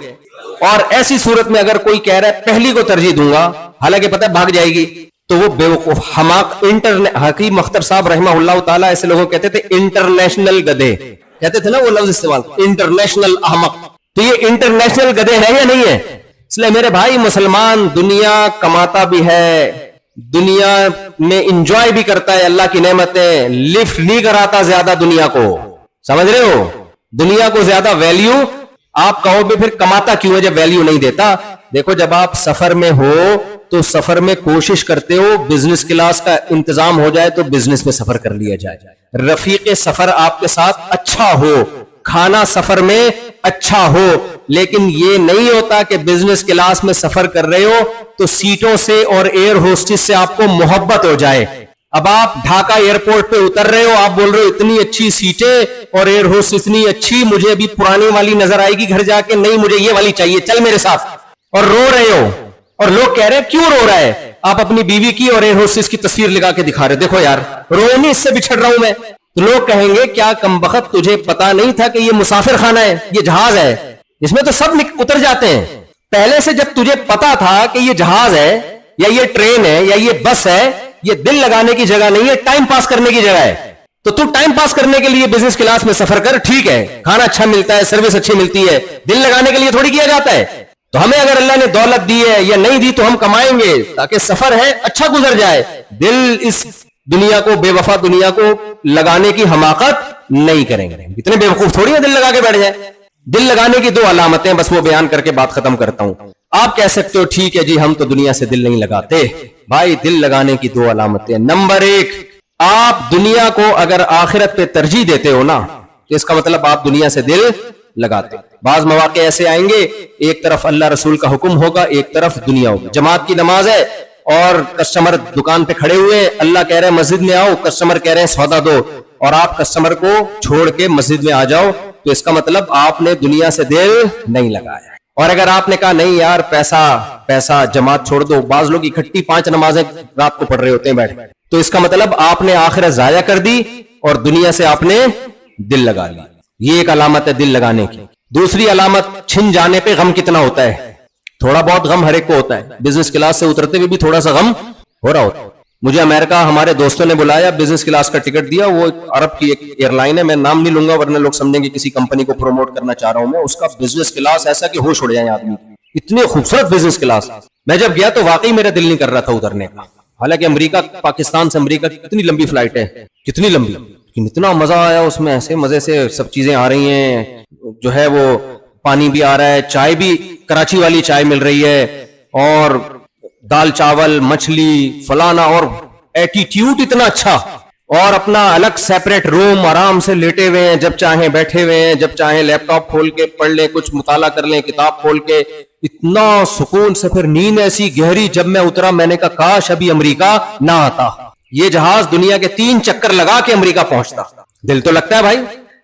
اور ایسی صورت میں اگر کوئی کہہ رہا ہے پہلی کو ترجیح دوں گا, حالانکہ پتہ بھاگ جائے گی, تو وہ بے وقوف حماق. حکیم اختر صاحب رحمہ اللہ تعالیٰ ایسے لوگوں کہتے تھے انٹرنیشنل گدھے, کہتے تھے نا وہ لفظ استعمال, انٹرنیشنل احمق. تو یہ انٹرنیشنل گدھے ہے یا نہیں ہے؟ اس لیے میرے بھائی مسلمان دنیا کماتا بھی ہے, دنیا میں انجوائے بھی کرتا ہے اللہ کی نعمتیں, لفٹ نہیں کراتا زیادہ دنیا کو, سمجھ رہے ہو؟ دنیا کو زیادہ ویلیو. آپ کہو بھی پھر کماتا کیوں ہے جب ویلیو نہیں دیتا؟ دیکھو جب آپ سفر میں ہو تو سفر میں کوشش کرتے ہو بزنس کلاس کا انتظام ہو جائے تو بزنس میں سفر کر لیا جائے, رفیق سفر آپ کے ساتھ اچھا ہو, کھانا سفر میں اچھا ہو. لیکن یہ نہیں ہوتا کہ بزنس کلاس میں سفر کر رہے ہو تو سیٹوں سے اور ایئر ہوسٹس سے آپ کو محبت ہو جائے. اب آپ ڈھاکہ ایئرپورٹ پہ اتر رہے ہو, آپ بول رہے ہو اتنی اچھی سیٹیں اور ایئر ہوسٹ اتنی اچھی, مجھے ابھی پرانی والی نظر آئے گی گھر جا کے, نہیں مجھے یہ والی چاہیے, چل میرے ساتھ. اور رو رہے ہو, اور لوگ کہہ رہے ہیں کیوں رو رہا ہے؟ آپ اپنی بیوی کی اور ایئر ہوسٹس کی تصویر لگا کے دکھا رہے, دیکھو یار رو نہیں, اس سے بچھڑ رہا ہوں میں. تو لوگ کہیں گے کیا کمبخت تجھے پتا نہیں تھا کہ یہ مسافر خانہ ہے, یہ جہاز ہے, اس میں تو سب اتر جاتے ہیں. پہلے سے جب تجھے پتا تھا کہ یہ جہاز ہے یا یہ ٹرین ہے یا یہ بس ہے, یہ دل لگانے کی جگہ نہیں ہے, ٹائم پاس کرنے کی جگہ ہے. تو تو ٹائم پاس کرنے کے لیے بزنس کلاس میں سفر کر, ٹھیک ہے, کھانا اچھا ملتا ہے, سروس اچھی ملتی ہے, دل لگانے کے لیے تھوڑی کیا جاتا ہے. تو ہمیں اگر اللہ نے دولت دی ہے یا نہیں دی تو ہم کمائیں گے تاکہ سفر ہے اچھا گزر جائے. دل اس دنیا کو, بے وفا دنیا کو لگانے کی حماقت نہیں کریں گے. اتنے بے وقوف تھوڑی ہے دل لگا کے بیٹھ جائے. دل لگانے کی 2 علامتیں, بس وہ بیان کر کے بات ختم کرتا ہوں. آپ کہہ سکتے ہو ٹھیک ہے جی ہم تو دنیا سے دل نہیں لگاتے. بھائی دل لگانے کی 2 علامتیں. نمبر 1, آپ دنیا کو اگر آخرت پہ ترجیح دیتے ہو نا تو اس کا مطلب آپ دنیا سے دل لگاتے. بعض مواقع ایسے آئیں گے, ایک طرف اللہ رسول کا حکم ہوگا, ایک طرف دنیا ہوگی. جماعت کی نماز ہے اور کسٹمر دکان پہ کھڑے ہوئے, اللہ کہہ رہے ہیں مسجد میں آؤ, کسٹمر کہہ رہے ہیں سودا دو, اور آپ کسٹمر کو چھوڑ کے مسجد میں آ جاؤ, تو اس کا مطلب آپ نے دنیا سے دل نہیں لگایا. اور اگر آپ نے کہا نہیں یار پیسہ جماعت چھوڑ دو، بعض لوگ اکٹھی 5 نمازیں رات کو پڑھ رہے ہوتے ہیں بیٹھ، تو اس کا مطلب آپ نے آخرت ضائع کر دی اور دنیا سے آپ نے دل لگا لی. یہ ایک علامت ہے دل لگانے کی. دوسری علامت، چھن جانے پہ غم کتنا ہوتا ہے. تھوڑا بہت غم ہر ایک کو ہوتا ہے، بزنس کلاس سے اترتے ہوئے بھی تھوڑا سا غم ہو رہا ہوتا ہے. مجھے امریکہ ہمارے دوستوں نے بلایا، بزنس کلاس کا ٹکٹ دیا، وہ عرب کی ایک ایئر لائن ہے، میں نام نہیں لوں گا ورنہ لوگ سمجھیں گے کسی کمپنی کو پروموٹ کرنا چاہ رہا ہوں میں. اس کا بزنس کلاس ایسا کہ ہوش اڑ جائے آدمی، اتنے خوبصورت بزنس کلاس. میں جب گیا تو واقعی میرا دل نہیں کر رہا تھا اترنے کا، حالانکہ امریکہ، پاکستان سے امریکہ کتنی لمبی فلائٹ ہے، کتنی لمبی، لیکن اتنا مزہ آیا اس میں، ایسے مزے سے سب چیزیں آ رہی ہیں، جو ہے وہ پانی بھی آ رہا ہے، چائے بھی کراچی والی چائے مل رہی ہے، اور دال چاول مچھلی فلانا، اور ایٹیٹیوڈ اتنا اچھا، اور اپنا الگ سیپریٹ روم، آرام سے لیٹے ہوئے ہیں، جب چاہیں بیٹھے ہوئے ہیں، جب چاہیں لیپ ٹاپ کھول کے پڑھ لیں، کچھ مطالعہ کر لیں کتاب کھول کے، اتنا سکون سے. پھر نیند ایسی گہری، جب میں اترا میں نے کہا کاش ابھی امریکہ نہ آتا، یہ جہاز دنیا کے 3 چکر لگا کے امریکہ پہنچتا. دل تو لگتا ہے بھائی،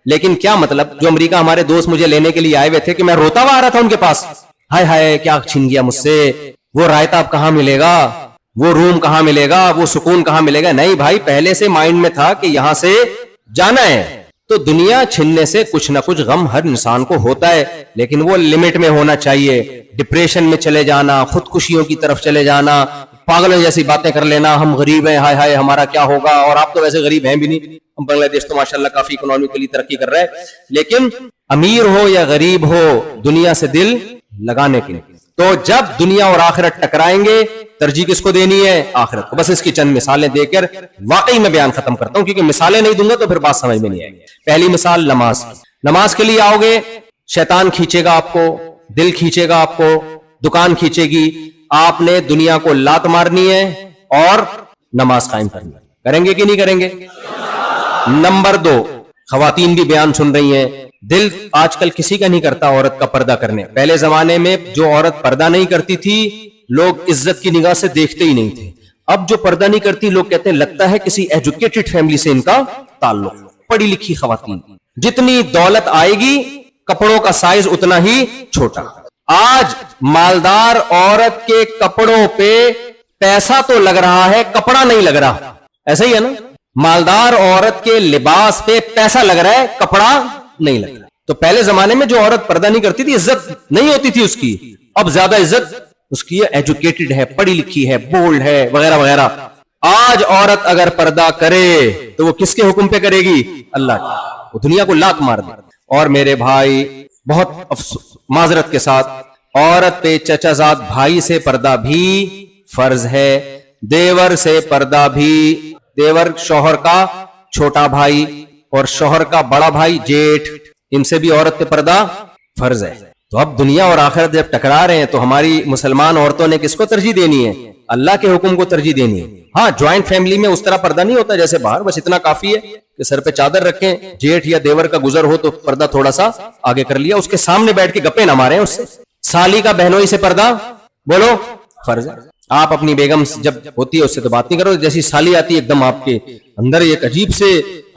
لیکن کیا مطلب. جو امریکہ ہمارے دوست مجھے لینے کے لیے آئے ہوئے تھے کہ میں روتا ہوا آ رہا تھا ان کے پاس، ہائے ہائے کیا چھن گیا مجھ سے، وہ رائتا اب کہاں ملے گا، وہ روم کہاں ملے گا، وہ سکون کہاں ملے گا. نہیں بھائی، پہلے سے مائنڈ میں تھا کہ یہاں سے جانا ہے. تو دنیا چھننے سے کچھ نہ کچھ غم ہر انسان کو ہوتا ہے، لیکن وہ لمٹ میں ہونا چاہیے. ڈپریشن میں چلے جانا، خودکشیوں کی طرف چلے جانا، پاگلوں جیسی باتیں کر لینا، ہم غریب ہیں، ہائے ہائے ہمارا کیا ہوگا. اور آپ تو ویسے غریب ہیں بھی نہیں، بنگلہ دیش تو ماشاءاللہ کافی اکنامکلی ترقی کر رہا ہے. لیکن امیر ہو یا غریب ہو، دنیا سے دل لگانے کے لیے. تو جب دنیا اور آخرت ٹکرائیں گے، ترجیح کس کو دینی ہے؟ آخرت کو. بس اس کی چند مثالیں دے کر واقعی میں بیان ختم کرتا ہوں، کیونکہ مثالیں نہیں دوں گا تو پھر بات سمجھ میں نہیں آئے گی. پہلی مثال نماز. نماز کے لیے آؤ گے، شیطان کھینچے گا آپ کو، دل کھینچے گا آپ کو، دکان کھینچے گی. آپ نے دنیا کو لات مارنی ہے اور نماز قائم کرنی ہے. کریں گے کہ نہیں کریں گے؟ نمبر 2، خواتین بھی بیان سن رہی ہیں. دل آج کل کسی کا نہیں کرتا عورت کا پردہ کرنے. پہلے زمانے میں جو عورت پردہ نہیں کرتی تھی لوگ عزت کی نگاہ سے دیکھتے ہی نہیں تھے. اب جو پردہ نہیں کرتی لوگ کہتے ہیں لگتا ہے کسی ایجوکیٹڈ فیملی سے ان کا تعلق. پڑھی لکھی خواتین، جتنی دولت آئے گی کپڑوں کا سائز اتنا ہی چھوٹا. آج مالدار عورت کے کپڑوں پہ پیسہ تو لگ رہا ہے، کپڑا نہیں لگ رہا. ایسا ہی ہے نا، مالدار عورت کے لباس پہ پیسہ لگ رہا ہے، کپڑا نہیں لگ رہا. تو پہلے زمانے میں جو عورت پردہ نہیں کرتی تھی عزت نہیں ہوتی تھی اس کی، اب زیادہ عزت اس کی ہے، ایجوکیٹڈ ہے، پڑھی لکھی ہے، بولڈ ہے، وغیرہ وغیرہ. آج عورت اگر پردہ کرے تو وہ کس کے حکم پہ کرے گی؟ اللہ کی. وہ دنیا کو لات مار دے. اور میرے بھائی، بہت معذرت کے ساتھ، عورت پہ چچا زاد بھائی سے پردہ بھی فرض ہے، دیور سے پردہ بھی. دیور شوہر کا چھوٹا بھائی اور شوہر کا بڑا بھائی جیٹھ، ان سے بھی عورت پہ پردہ فرض ہے. تو اب دنیا اور آخرت جب ٹکرا رہے ہیں تو ہماری مسلمان عورتوں نے کس کو ترجیح دینی ہے؟ اللہ کے حکم کو ترجیح دینی ہے. ہاں، جوائنٹ فیملی میں اس طرح پردہ نہیں ہوتا جیسے باہر، بس اتنا کافی ہے کہ سر پہ چادر رکھیں، جیٹھ یا دیور کا گزر ہو تو پردہ تھوڑا سا آگے کر لیا، اس کے سامنے بیٹھ کے گپے نہ ماریں اس سے. سالی کا بہنوئی سے پردہ بولو فرض ہے. آپ اپنی بیگم جب ہوتی ہے اس سے تو بات نہیں کرو، جیسی سالی آتی ہے ایک دم آپ کے اندر ایک عجیب سے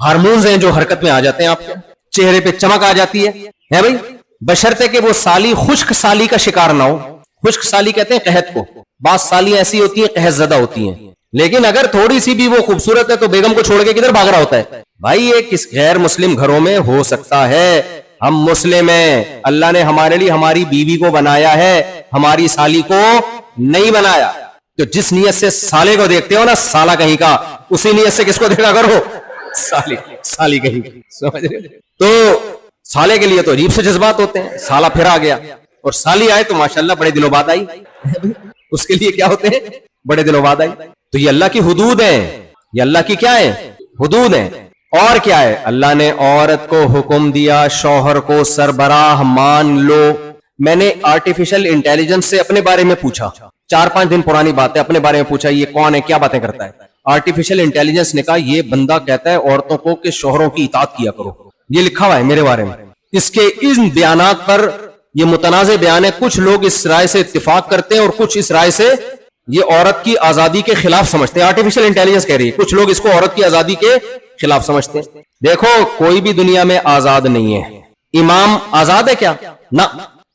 ہارمونز ہیں جو حرکت میں آ جاتے ہیں، آپ کے چہرے پہ چمک آ جاتی ہے بھائی، بشرطے کہ وہ سالی خشک سالی کا شکار نہ ہو. خشک سالی کہتے ہیں قحط کو. بعض سالی ایسی ہوتی ہیں قحط زدہ ہوتی ہیں، لیکن اگر تھوڑی سی بھی وہ خوبصورت ہے تو بیگم کو چھوڑ کے کدھر بھاگ رہا ہوتا ہے بھائی. یہ کس غیر مسلم گھروں میں ہو سکتا ہے، ہم مسلم ہیں، اللہ نے ہمارے لیے ہماری بیوی کو بنایا ہے، ہماری سالی کو نہیں بنایا. تو جس نیت سے سالے کو دیکھتے ہو نا، سالہ کہیں کا، اسی نیت سے کس کو دیکھا کرو؟ سالی کہیں کی. سمجھ رہے؟ تو سالے کے لیے تو عجیب سے جذبات ہوتے ہیں. سالہ پھر آ گیا اور سالی آئے تو ماشاءاللہ بڑے دنوں بعد آئی، اس کے لیے کیا ہوتے ہیں؟ بڑے دنوں بعد آئی. تو یہ اللہ کی حدود ہیں، یہ اللہ کی کیا ہے؟ حدود ہیں. اور کیا ہے؟ اللہ نے عورت کو حکم دیا شوہر کو سربراہ مان لو. میں نے آرٹیفیشل انٹیلیجنس سے اپنے بارے میں پوچھا، 4-5 دن پرانی بات ہے، اپنے بارے میں پوچھا یہ کون ہے، کیا باتیں کرتا ہے. آرٹیفیشل انٹیلیجنس نے کہا یہ بندہ کہتا ہے عورتوں کو کہ شوہروں کی اطاعت کیا کرو. یہ لکھا ہوا ہے میرے بارے میں. اس کے ان بیانات پر یہ متنازع بیان ہے. کچھ لوگ اس رائے سے اتفاق کرتے ہیں اور کچھ اس رائے سے یہ عورت کی آزادی کے خلاف سمجھتے ہیں. آرٹیفیشل انٹیلیجنس کہہ رہی ہے، کچھ لوگ اس کو عورت کی آزادی کے خلاف سمجھتے ہیں. دیکھو کوئی بھی دنیا میں آزاد نہیں ہے. امام آزاد ہے کیا؟ نہ.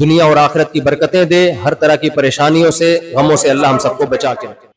دنیا اور آخرت کی برکتیں دے، ہر طرح کی پریشانیوں سے، غموں سے اللہ ہم سب کو بچا کے رکھے۔